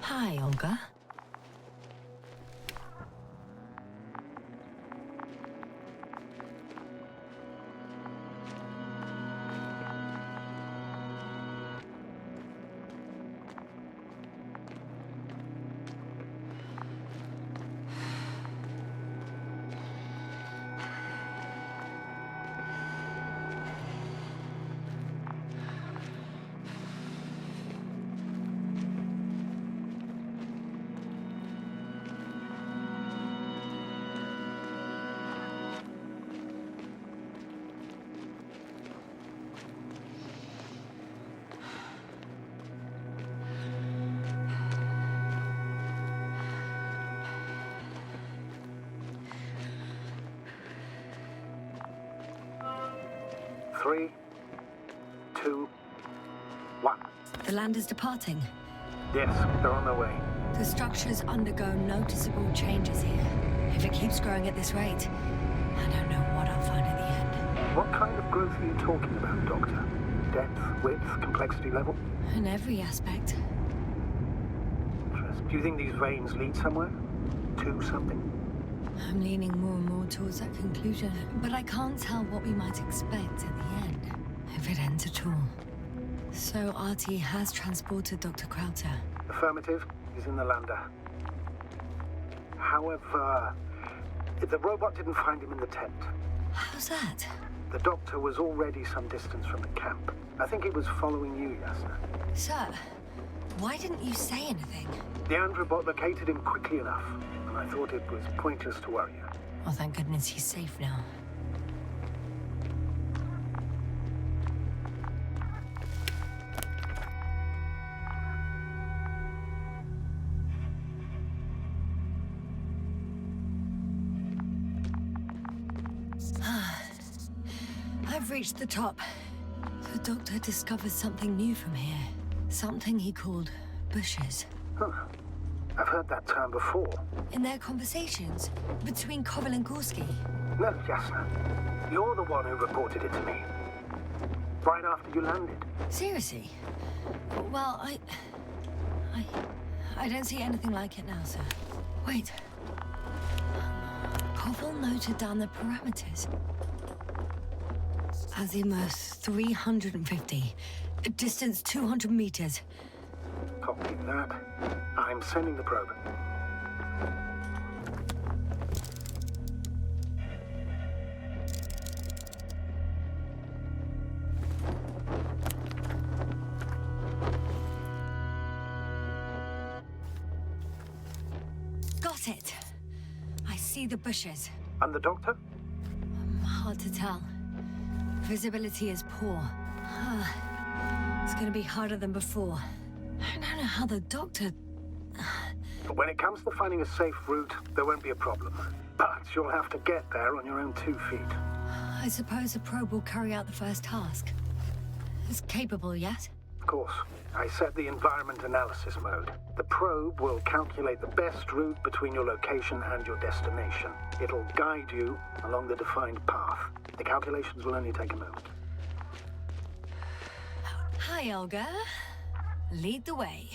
Hi, Olga. 3, 2, 1. The lander's departing. Yes, they're on their way. The structures undergo noticeable changes here. If it keeps growing at this rate, I don't know what I'll find at the end. What kind of growth are you talking about, Doctor? Depth, width, complexity level? In every aspect. Do you think these veins lead somewhere? To something? I'm leaning more and more towards that conclusion, but I can't tell what we might expect at the end, if it ends at all. So Artie has transported Dr. Krauter. Affirmative. He's in the lander. However, the robot didn't find him in the tent. How's that? The doctor was already some distance from the camp. I think he was following you, Yasna. Sir, why didn't you say anything? The Androbot located him quickly enough, and I thought it was pointless to worry you. Well, thank goodness he's safe now. I've reached the top. The doctor discovered something new from here. Something he called bushes. Huh. I've heard that term before. In their conversations between Koval and Gorski. No, Yasna. You're the one who reported it to me. Right after you landed. Seriously? Well, I don't see anything like it now, sir. Wait. Koval noted down the parameters. Azimuth 350. Distance 200 meters. Copy that. I'm sending the probe. Got it. I see the bushes. And the doctor? Hard to tell. Visibility is poor. It's gonna be harder than before. I don't know how the doctor... When it comes to finding a safe route, there won't be a problem. But you'll have to get there on your own 2 feet. I suppose the probe will carry out the first task. It's capable yet? Of course. I set the environment analysis mode. The probe will calculate the best route between your location and your destination. It'll guide you along the defined path. The calculations will only take a moment. Hi, Olga. Lead the way.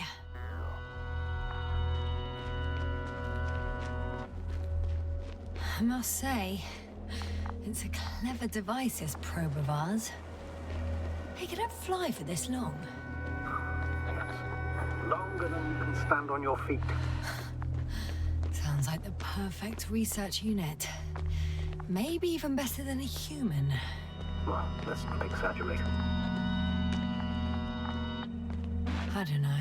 I must say, it's a clever device, this probe of ours. Hey, can it fly for this long? Longer than you can stand on your feet. Sounds like the perfect research unit. Maybe even better than a human. Well, let's not exaggerate. I don't know.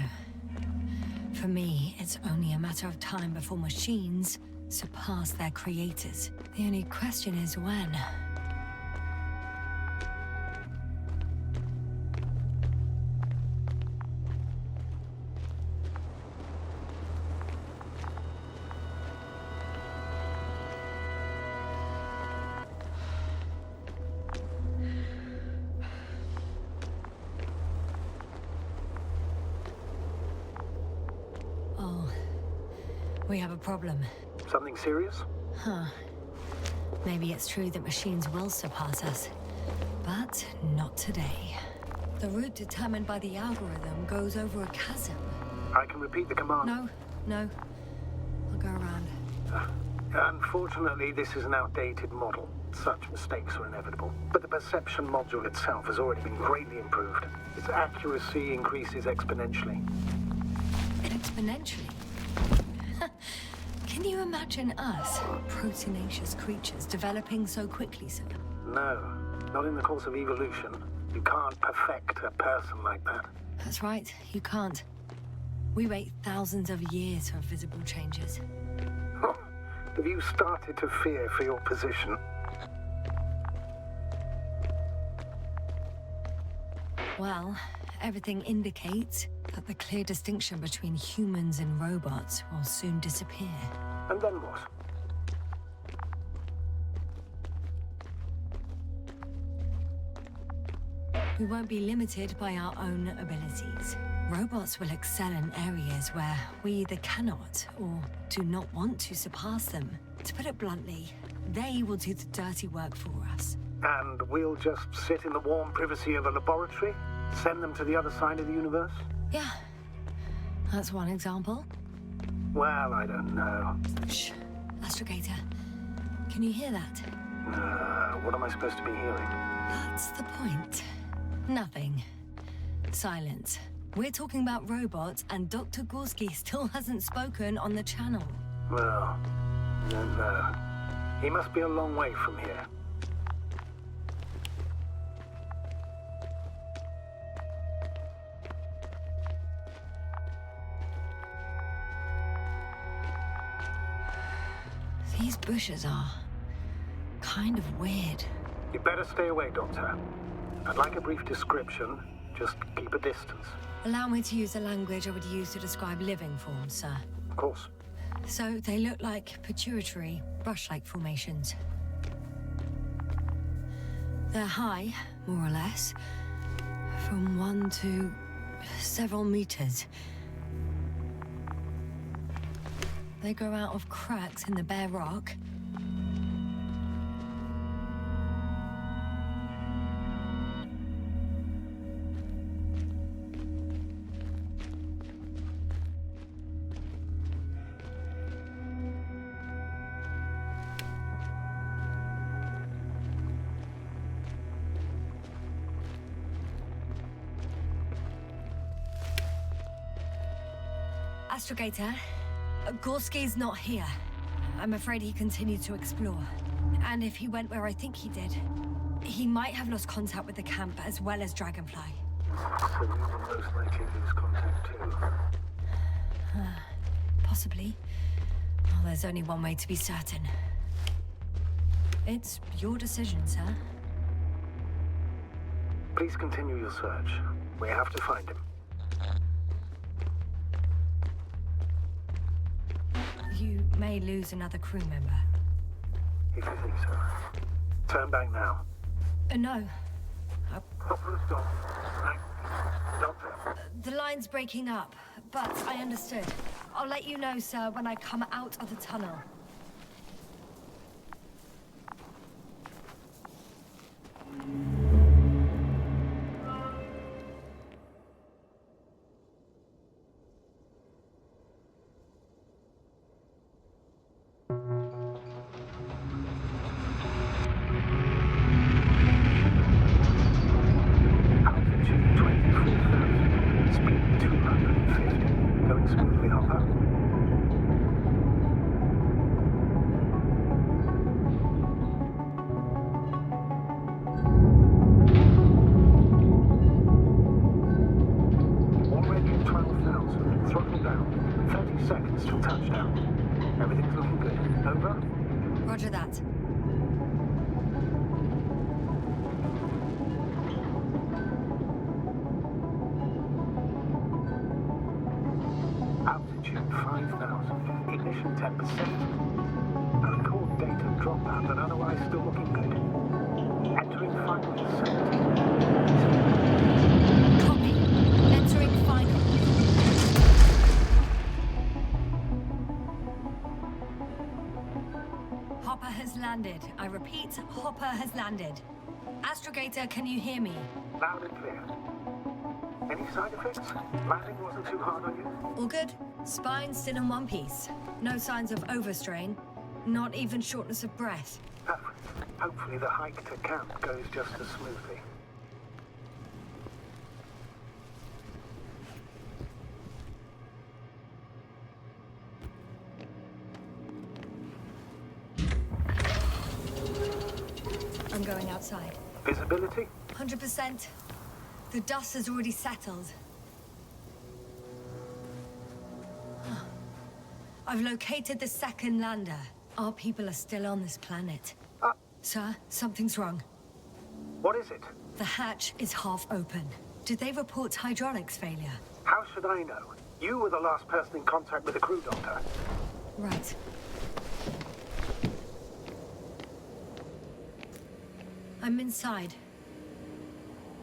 For me, it's only a matter of time before machines surpass their creators. The only question is when. Oh, we have a problem. Something serious? Huh. Maybe it's true that machines will surpass us, but not today. The route determined by the algorithm goes over a chasm. I can repeat the command. No. I'll go around. Unfortunately, this is an outdated model. Such mistakes are inevitable. But the perception module itself has already been greatly improved. Its accuracy increases exponentially. Exponentially? Can you imagine us, proteinaceous creatures, developing so quickly, sir? No, not in the course of evolution. You can't perfect a person like that. That's right, you can't. We wait thousands of years for visible changes. Have you started to fear for your position? Well, everything indicates that the clear distinction between humans and robots will soon disappear. And then what? We won't be limited by our own abilities. Robots will excel in areas where we either cannot or do not want to surpass them. To put it bluntly, they will do the dirty work for us. And we'll just sit in the warm privacy of a laboratory? Send them to the other side of the universe? Yeah, that's one example. Well, I don't know. Shh, Astrogator. Can you hear that? What am I supposed to be hearing? That's the point. Nothing. Silence. We're talking about robots, and Dr. Gorski still hasn't spoken on the channel. Well, I don't know. He must be a long way from here. These bushes are kind of weird. You better stay away, Doctor. I'd like a brief description. Just keep a distance. Allow me to use the language I would use to describe living forms, sir. Of course. So they look like pituitary, brush-like formations. They're high, more or less, from 1 to several meters. They grow out of cracks in the bare rock. Astrogator, Gorski's not here. I'm afraid he continued to explore. And if he went where I think he did, he might have lost contact with the camp as well as Dragonfly. So we will most likely lose contact too. Possibly. Well, there's only one way to be certain. It's your decision, sir. Please continue your search. We have to find him. You may lose another crew member. If you think so. Turn back now. No. Hopper is gone. Right. Doctor. The line's breaking up, but I understood. I'll let you know, sir, when I come out of the tunnel. Altitude 24,000. Speed 250. Going smoothly, Hopper. Already at 12,000. Throttle down. 30 seconds till touchdown. Everything's looking good. Over? Roger that. Altitude 5,000. Ignition 10%. I record data dropout, but otherwise still looking good. Entering final descent. Copy. Entering final. Hopper has landed. I repeat, Hopper has landed. Astrogator, can you hear me? Loud and clear. Any side effects? Landing wasn't too hard on you? All good. Spine still in one piece. No signs of overstrain. Not even shortness of breath. Perfect. Hopefully the hike to camp goes just as smoothly. I'm going outside. Visibility? 100%. The dust has already settled. I've located the second lander. Our people are still on this planet. Sir, something's wrong. What is it? The hatch is half open. Did they report hydraulics failure? How should I know? You were the last person in contact with the crew, Doctor. Right. I'm inside.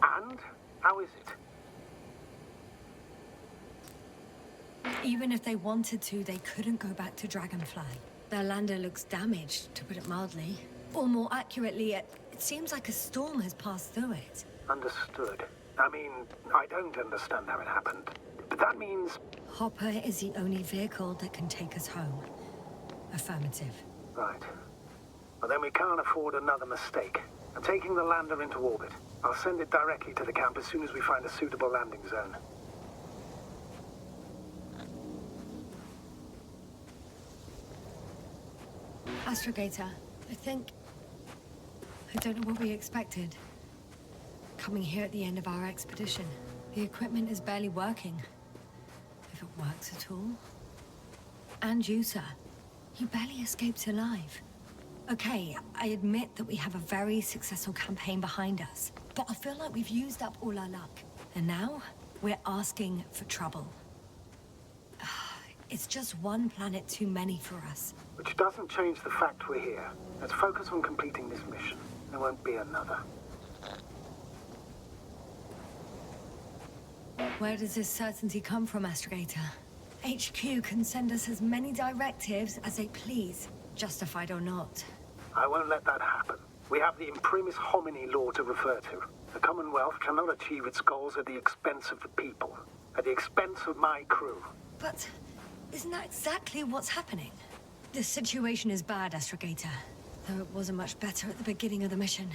And? How is it? Even if they wanted to, they couldn't go back to Dragonfly. Their lander looks damaged, to put it mildly. Or more accurately, it seems like a storm has passed through it. Understood. I mean, I don't understand how it happened. But that means... Hopper is the only vehicle that can take us home. Affirmative. Right. Well, then we can't afford another mistake. I'm taking the lander into orbit. I'll send it directly to the camp as soon as we find a suitable landing zone. Astrogator, I don't know what we expected. Coming here at the end of our expedition. The equipment is barely working. If it works at all. And you, sir. You barely escaped alive. Okay, I admit that we have a very successful campaign behind us. But I feel like we've used up all our luck. And now, we're asking for trouble. It's just one planet too many for us. Which doesn't change the fact we're here. Let's focus on completing this mission. There won't be another. Where does this certainty come from, Astrogator? HQ can send us as many directives as they please, justified or not. I won't let that happen. We have the imprimis homini law to refer to. The Commonwealth cannot achieve its goals at the expense of the people. At the expense of my crew. But isn't that exactly what's happening? The situation is bad, Astrogator. Though it wasn't much better at the beginning of the mission.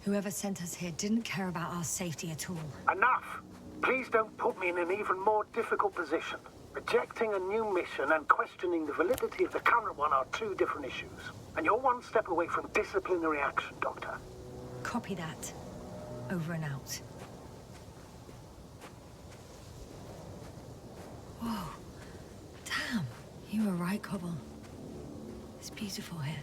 Whoever sent us here didn't care about our safety at all. Enough! Please don't put me in an even more difficult position. Rejecting a new mission and questioning the validity of the current one are two different issues. And you're one step away from disciplinary action, Doctor. Copy that. Over and out. Whoa. Damn. You were right, Cobble. It's beautiful here.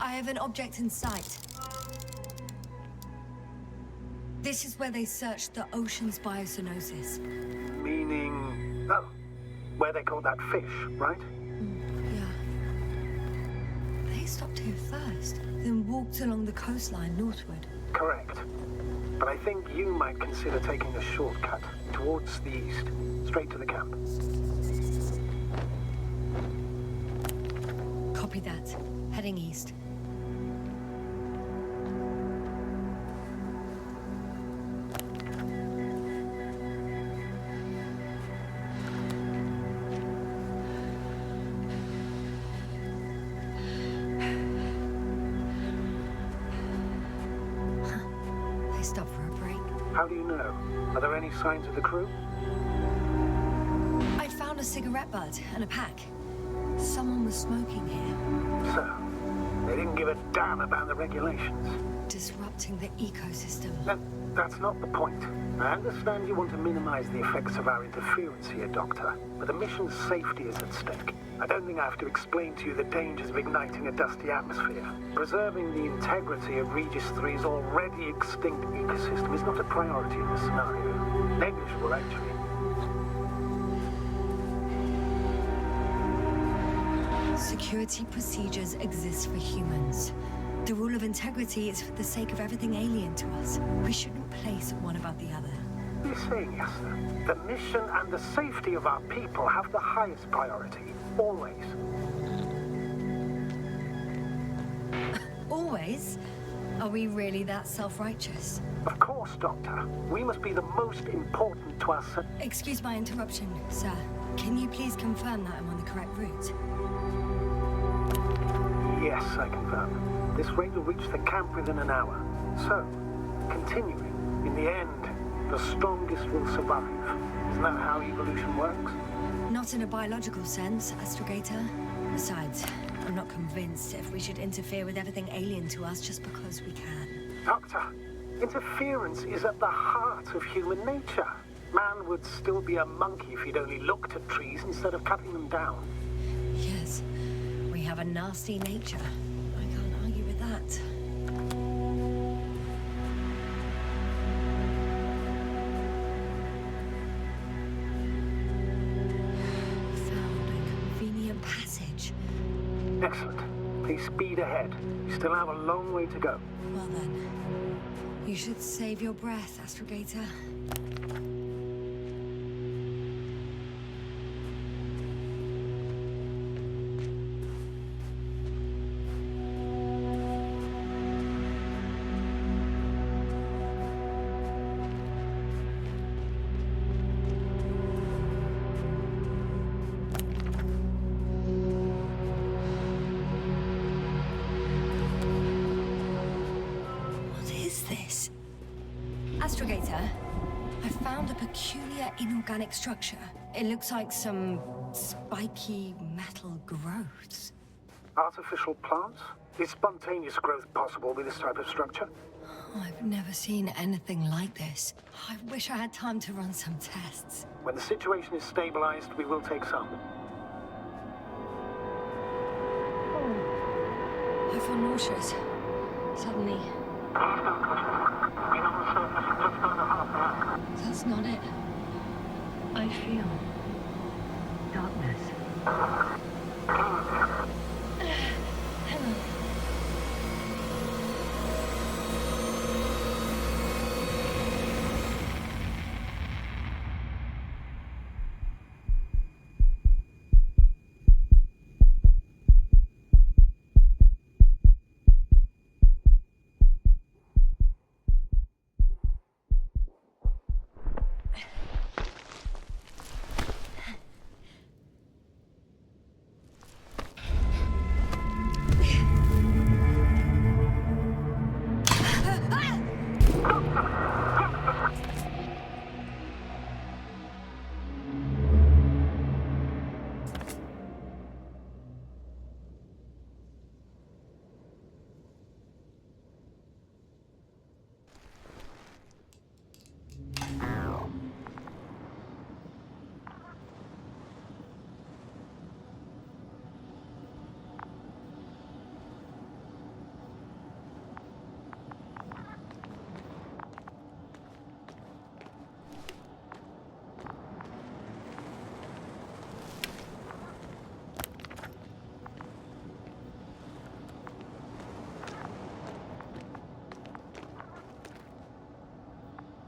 I have an object in sight. This is where they searched the ocean's biocenosis. Meaning... oh, where they caught that fish, right? Yeah. They stopped here first, then walked along the coastline northward. Correct. But I think you might consider taking a shortcut towards the east, straight to the camp. Copy that. Heading east. Stop for a break. How do you know? Are there any signs of the crew? I found a cigarette butt and a pack. Someone was smoking here. So, they didn't give a damn about the regulations. Disrupting the ecosystem. That's not the point. I understand you want to minimize the effects of our interference here, Doctor, but the mission's safety is at stake. I don't think I have to explain to you the dangers of igniting a dusty atmosphere. Preserving the integrity of Regis 3's already extinct ecosystem is not a priority in this scenario. Negligible, actually. Security procedures exist for humans. The rule of integrity is for the sake of everything alien to us. We shouldn't place one above the other. You're saying, Yasna, the mission and the safety of our people have the highest priority. Always. Always? Are we really that self-righteous? Of course, Doctor. We must be the most important to us. Excuse my interruption, sir. Can you please confirm that I'm on the correct route? Yes, I confirm. This rate will reach the camp within an hour. So, continuing, in the end, the strongest will survive. Isn't that how evolution works? Not in a biological sense, Astrogator. Besides, I'm not convinced if we should interfere with everything alien to us just because we can. Doctor, interference is at the heart of human nature. Man would still be a monkey if he'd only looked at trees instead of cutting them down. Yes, we have a nasty nature. I can't argue with that. Excellent. Please speed ahead. You still have a long way to go. Well then, you should save your breath, Astrogator. Astrogator, I found a peculiar inorganic structure. It looks like some spiky metal growths. Artificial plants? Is spontaneous growth possible with this type of structure? I've never seen anything like this. I wish I had time to run some tests. When the situation is stabilized, we will take some. I feel nauseous. Suddenly. That's not it. I feel darkness. Hello.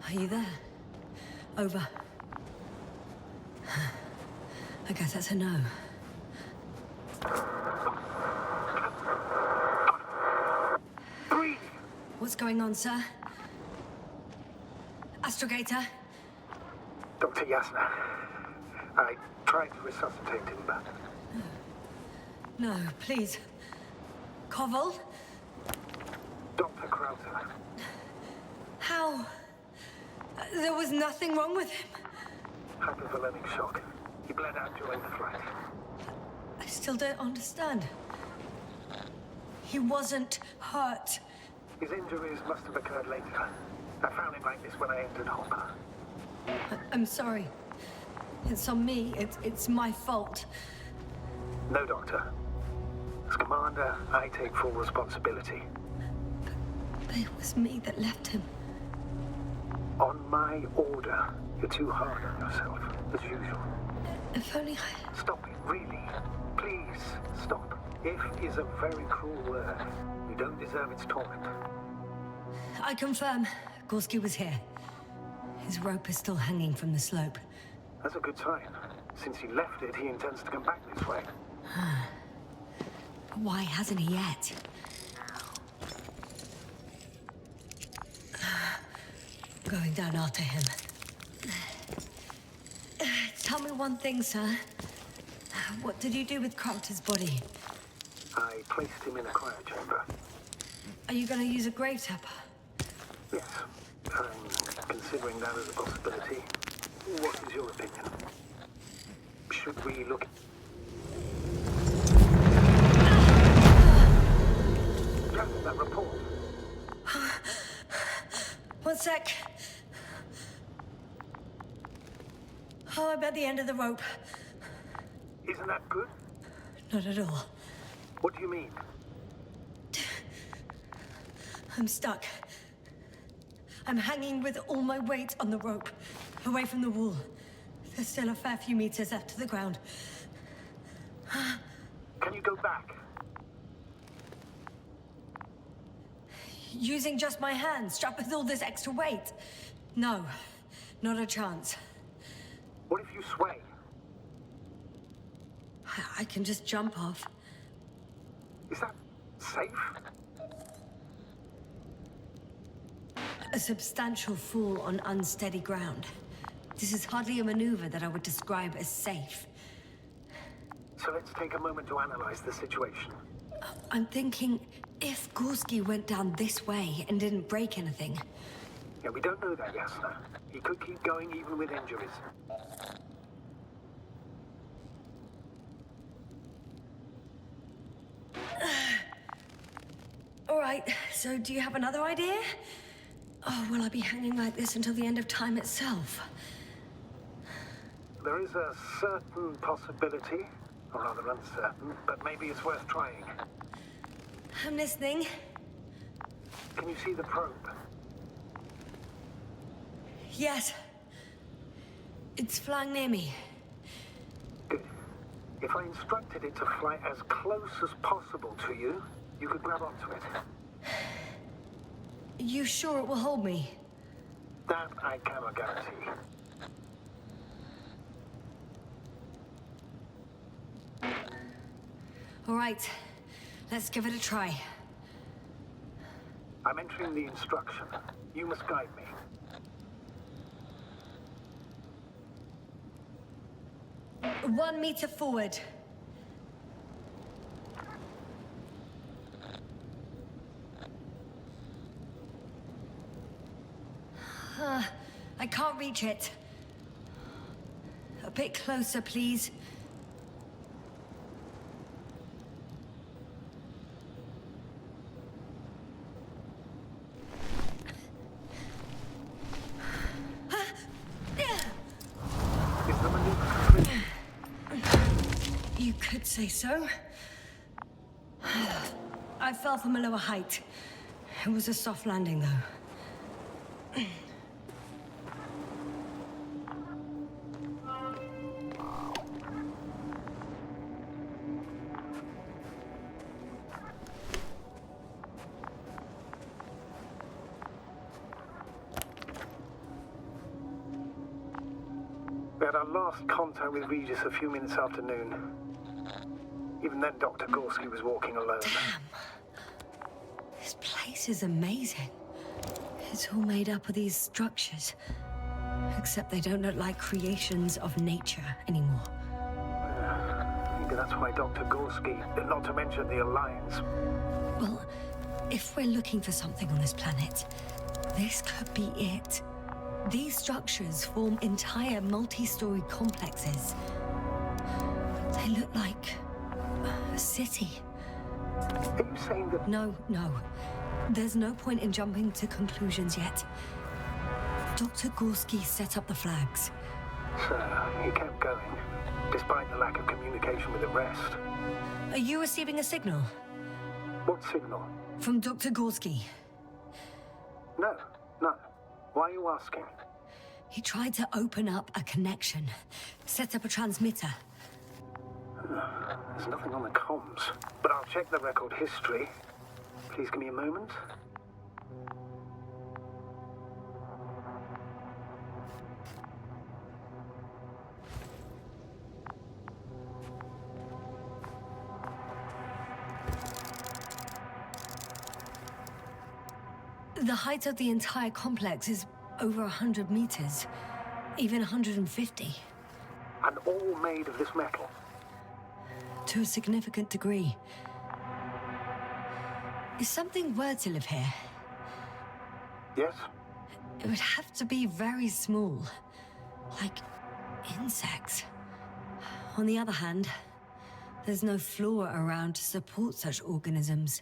Are you there? Over. I guess that's a no. What's going on, sir? Astrogator? Dr. Yasna. I tried to resuscitate him, but... No, please. Koval? Dr. Krauser. How? There was nothing wrong with him. Hypovolemic shock. He bled out during the flight. I still don't understand. He wasn't hurt. His injuries must have occurred later. I found him like this when I entered Hopper. I'm sorry. It's on me. It's my fault. No, Doctor. As commander, I take full responsibility. But it was me that left him. On my order. You're too hard on yourself, as usual. If only I... Stop it, really. Please, stop. If is a very cruel word. You don't deserve its torment. I confirm. Gorski was here. His rope is still hanging from the slope. That's a good sign. Since he left it, he intends to come back this way. But why hasn't he yet? Going down after him. Tell me one thing, sir. What did you do with Crafter's body? I placed him in a cryochamber. Are you going to use a grave tapper? Yes, I'm considering that as a possibility. What is your opinion? Should we look... Just that report. One sec. Oh, I'm at the end of the rope. Isn't that good? Not at all. What do you mean? I'm stuck. I'm hanging with all my weight on the rope, away from the wall. There's still a fair few meters left to the ground. Can you go back? Using just my hands, strapped with all this extra weight? No, not a chance. What if you sway? I can just jump off. Is that safe? A substantial fall on unsteady ground. This is hardly a maneuver that I would describe as safe. So let's take a moment to analyze the situation. I'm thinking, if Gorski went down this way and didn't break anything... Yeah, we don't know that, Yasna. He could keep going even with injuries. All right, so do you have another idea? Oh, will I be hanging like this until the end of time itself? There is a certain possibility, or rather uncertain, but maybe it's worth trying. I'm listening. Can you see the probe? Yes. It's flying near me. Good. If I instructed it to fly as close as possible to you, you could grab onto it. You sure it will hold me? That I cannot guarantee. All right, let's give it a try. I'm entering the instruction. You must guide me. One meter forward. I can't reach it. A bit closer, please. Is the maneuver complete? You could say so. I fell from a lower height. It was a soft landing, though. We had our last contact with Regis a few minutes after noon. Even then, Dr. Gorski was walking alone. Damn. This place is amazing. It's all made up of these structures. Except they don't look like creations of nature anymore. Maybe that's why Dr. Gorski, not to mention the Alliance. Well, if we're looking for something on this planet, this could be it. These structures form entire multi-story complexes. They look like a city. Are you saying that... No. There's no point in jumping to conclusions yet. Dr. Gorski set up the flags. So, he kept going, despite the lack of communication with the rest. Are you receiving a signal? What signal? From Dr. Gorski. No, none. Why are you asking? He tried to open up a connection, set up a transmitter. There's nothing on the comms, but I'll check the record history. Please give me a moment. The height of the entire complex is over 100 meters, even 150. And all made of this metal. To a significant degree. If something were to live here, Yes? it would have to be very small, like insects. On the other hand, there's no flora around to support such organisms.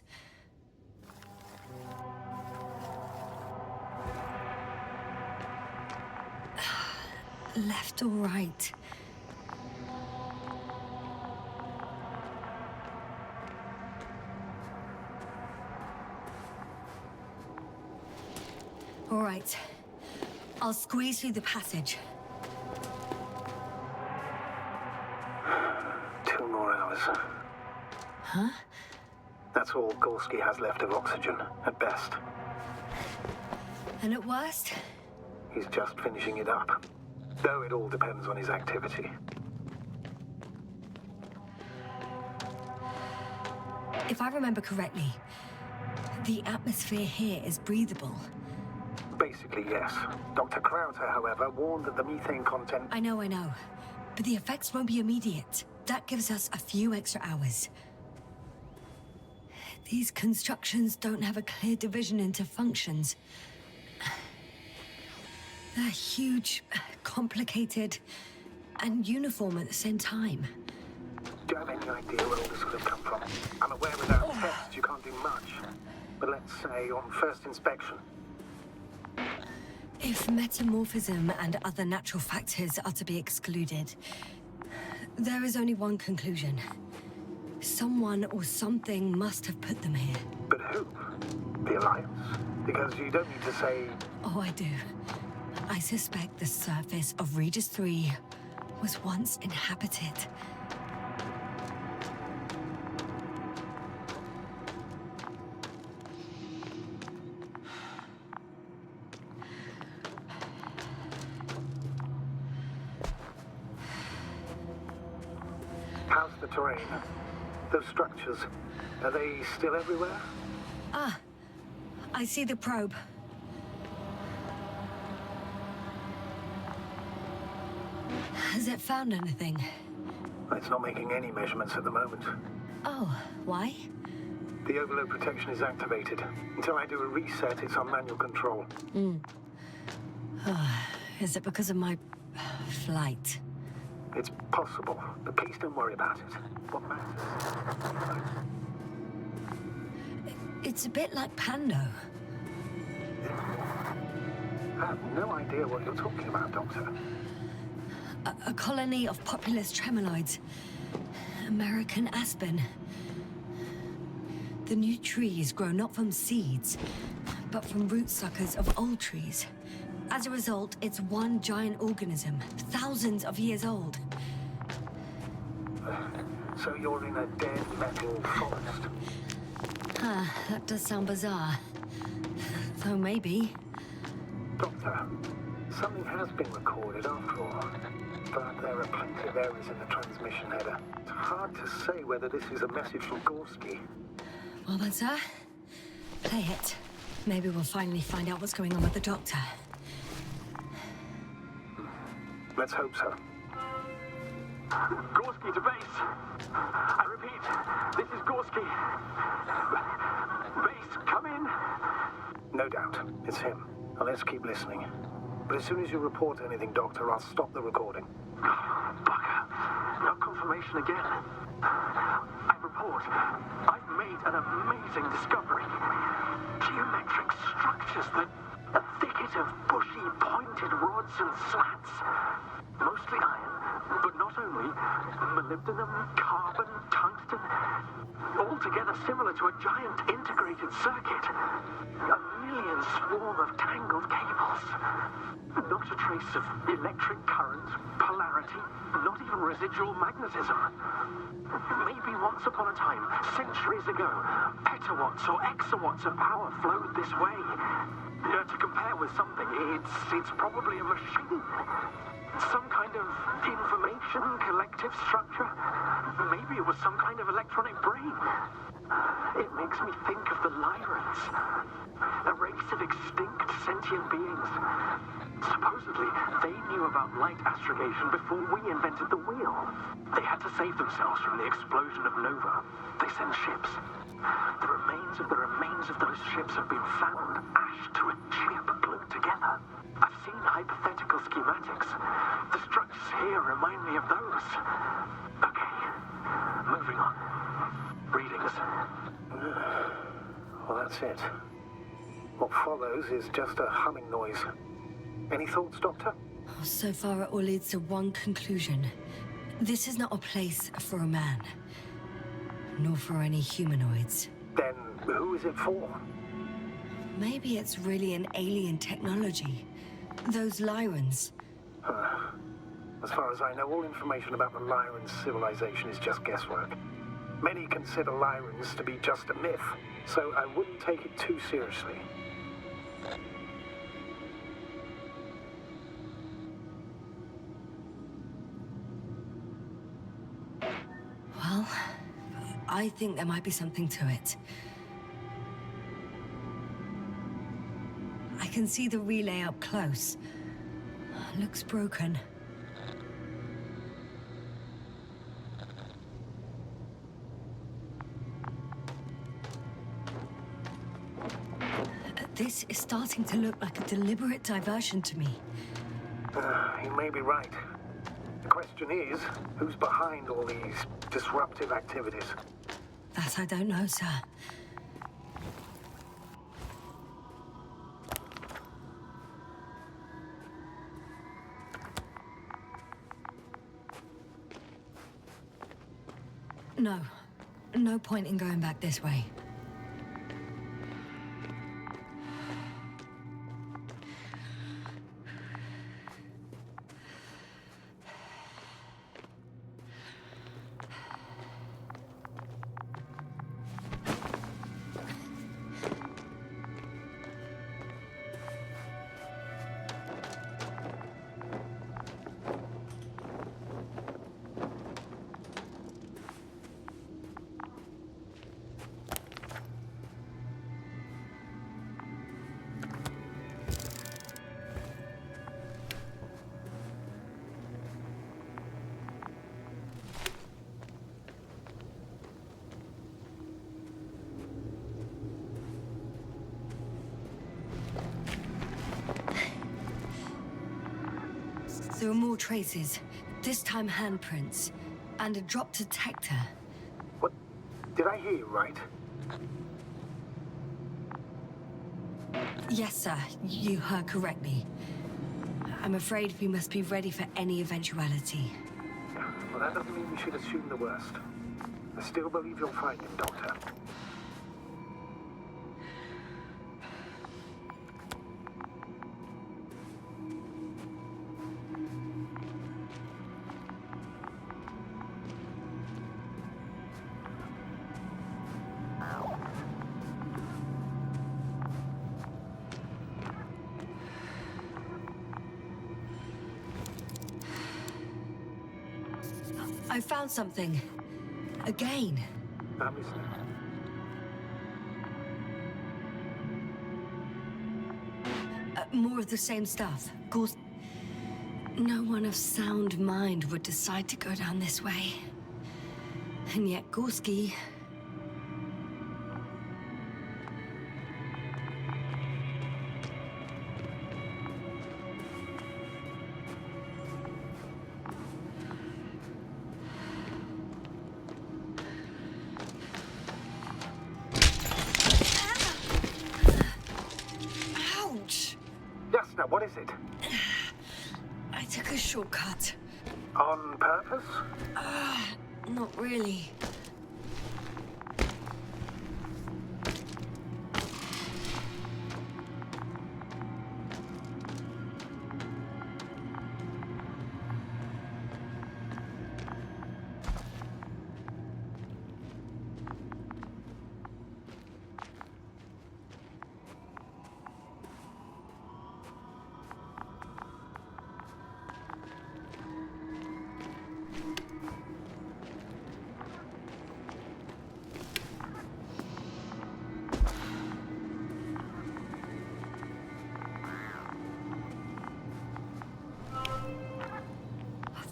Left or right? All right. I'll squeeze through the passage. 2 more hours. Huh? That's all Gorski has left of oxygen, at best. And at worst? He's just finishing it up. Though it all depends on his activity. If I remember correctly, the atmosphere here is breathable. Basically, yes. Dr. Crowther, however, warned that the methane content... I know. But the effects won't be immediate. That gives us a few extra hours. These constructions don't have a clear division into functions. They're huge, complicated, and uniform at the same time. Do you have any idea where all this could have come from? I'm aware without tests you can't do much. But let's say on first inspection. If metamorphism and other natural factors are to be excluded, there is only one conclusion. Someone or something must have put them here. But who? The Alliance? Because you don't need to say... Oh, I do. I suspect the surface of Regis 3 was once inhabited. How's the terrain? Those structures, are they still everywhere? Ah, I see the probe. Has it found anything? It's not making any measurements at the moment. Oh, why? The overload protection is activated. Until I do a reset, it's on manual control. Is it because of my flight? It's possible, but please don't worry about it. What matters? It's a bit like Pando. I have no idea what you're talking about, Doctor. A colony of populous tremoloids. American aspen. The new trees grow not from seeds, but from root suckers of old trees. As a result, it's one giant organism, thousands of years old. So you're in a dead metal forest? That does sound bizarre. Though maybe. Doctor, something has been recorded after all. But there are plenty of errors in the transmission header. It's hard to say whether this is a message from Gorski. Well then, sir, play it. Maybe we'll finally find out what's going on with the doctor. Let's hope so. Gorski to base. I repeat, this is Gorski. Base, come in. No doubt, it's him. Now let's keep listening. But as soon as you report anything, Doctor, I'll stop the recording. Bugger. No confirmation again. I report. I've made an amazing discovery. Geometric structures that... a thicket of bushy, pointed rods and slats. Mostly iron, but not only. Molybdenum, carbon, tungsten. Altogether similar to a giant integrated circuit. A million swarm of tangled cables. Not a trace of electric current, polarity, not even residual magnetism. Maybe once upon a time, centuries ago, petawatts or exawatts of power flowed this way. To compare with something, it's probably a machine. Some kind of information collective structure. Maybe it was some kind of electronic brain. It makes me think of the Lyrans, a race of extinct sentient beings. Supposedly, they knew about light astrogation before we invented the wheel. They had to save themselves from the explosion of Nova. They sent ships. The remains of those ships have been found, ashed to a chip glued together. I've seen hypothetical schematics. The structures here remind me of those. Okay, moving on. Readings. Well, that's it. What follows is just a humming noise. Any thoughts, Doctor? So far, it all leads to one conclusion. This is not a place for a man. Nor for any humanoids. Then who is it for? Maybe it's really an alien technology. Those Lyrans. As far as I know, all information about the Lyran civilization is just guesswork. Many consider Lyrans to be just a myth, so I wouldn't take it too seriously. I think there might be something to it. I can see the relay up close. Looks broken. This is starting to look like a deliberate diversion to me. You may be right. The question is, who's behind all these disruptive activities? That I don't know, sir. No. No point in going back this way. There are more traces. This time handprints. And a drop detector. What? Did I hear you right? Yes, sir. You heard correctly. I'm afraid we must be ready for any eventuality. Well, that doesn't mean we should assume the worst. I still believe you'll find him, Doctor. I found something. Again. I'm listening. More of the same stuff. Course, no one of sound mind would decide to go down this way. And yet Gorski... Ouch! Jasna, what is it? I took a shortcut. On purpose? Not really.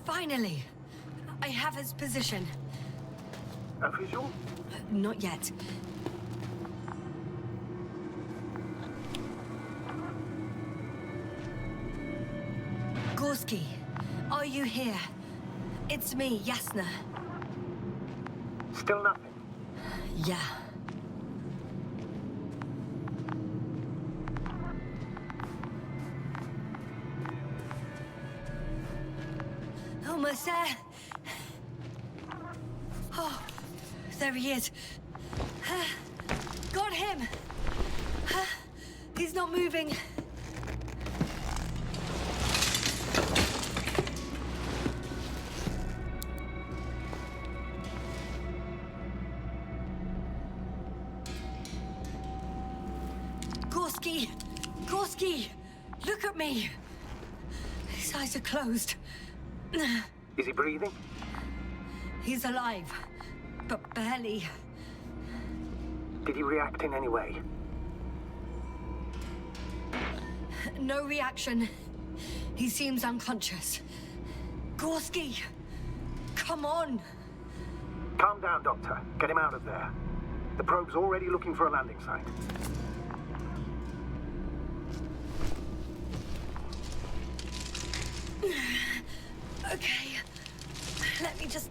Finally! I have his position. A visual? Not yet. Gorski, are you here? It's me, Jasna. Still nothing. Yeah. Almost there. Oh, there he is. Got him. He's not moving. Gorski! Gorski! Look at me! His eyes are closed. Is he breathing? He's alive, but Barely. Did he react in any way? No reaction. He seems unconscious. Gorski! Come on! Calm down, Doctor. Get him out of there. The probe's already looking for a landing site. Okay. Let me just...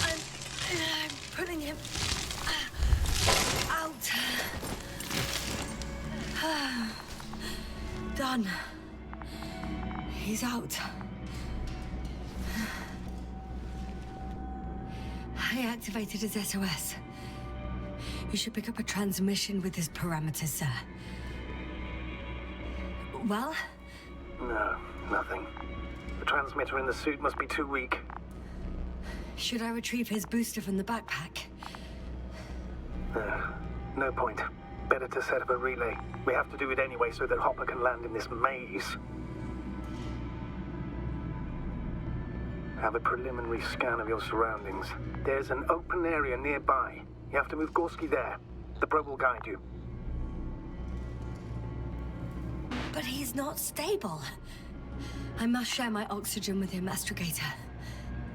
I'm pulling him out. Done. He's out. I activated his SOS. You should pick up a transmission with his parameters, sir. Well? No, nothing. The transmitter in the suit must be too weak. Should I retrieve his booster from the backpack? No point. Better to set up a relay. We have to do it anyway so that Hopper can land in this maze. Have a preliminary scan of your surroundings. There's an open area nearby. You have to move Gorski there. The probe will guide you. But he's not stable. I must share my oxygen with him, Astrogator.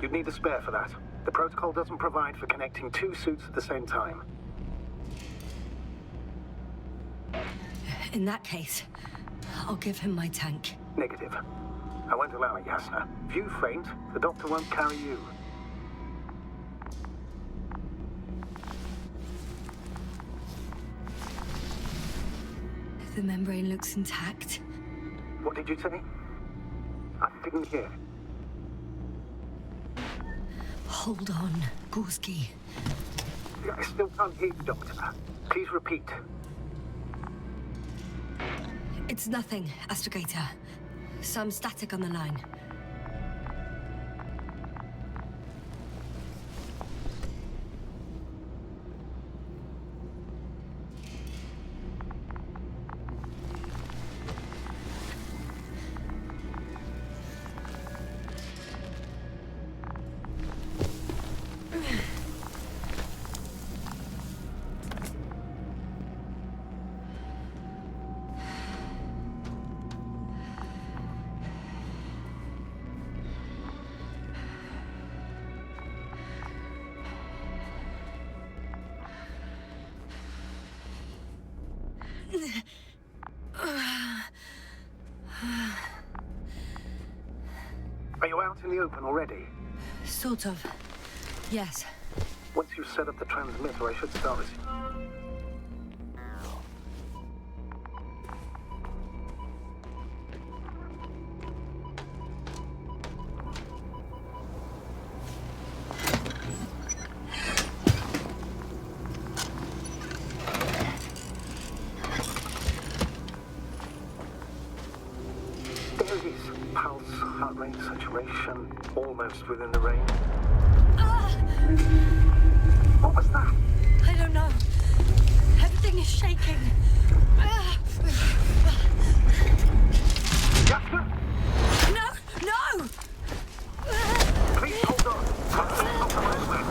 You'd need a spare for that. The protocol doesn't provide for connecting two suits at the same time. In that case, I'll give him my tank. Negative. I won't allow it, Yasna. If you faint, the doctor won't carry you. The membrane looks intact. What did you say? I didn't hear. Hold on, Gorski. I still can't hear you, Doctor. Please repeat. It's nothing, Astrogator. Some static on the line. Are you out in the open already? Sort of. Yes. Once you've set up the transmitter, I should start receiving. There it is. Pulse, heart rate, saturation, almost within the range. What was that? I don't know. Everything is shaking. Yasna? No! No! Please hold on. Not the moment.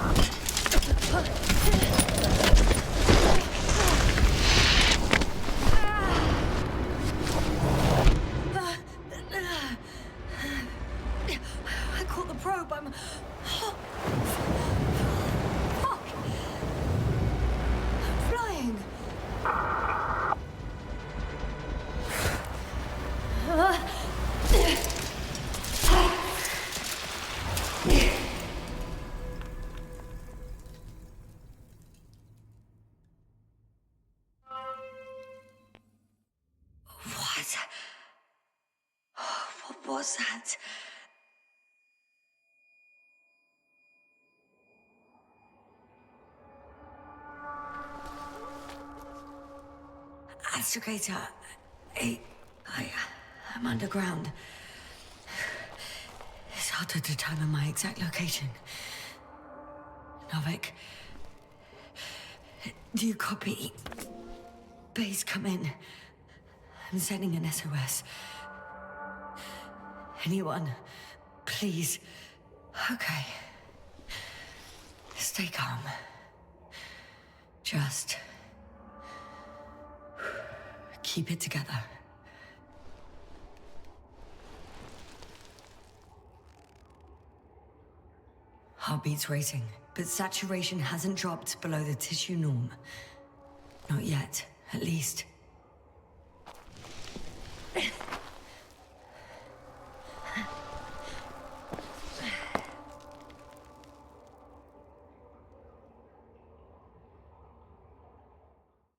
I caught the probe. I'm... Fuck! I'm flying. What was that? Astrogator, I'm underground. It's hard to determine my exact location. Novik, do you copy? Base, come in. I'm sending an SOS. Anyone, please. Okay. Stay calm. Just keep it together. Heartbeat's racing, but saturation hasn't dropped below the tissue norm. Not yet, at least.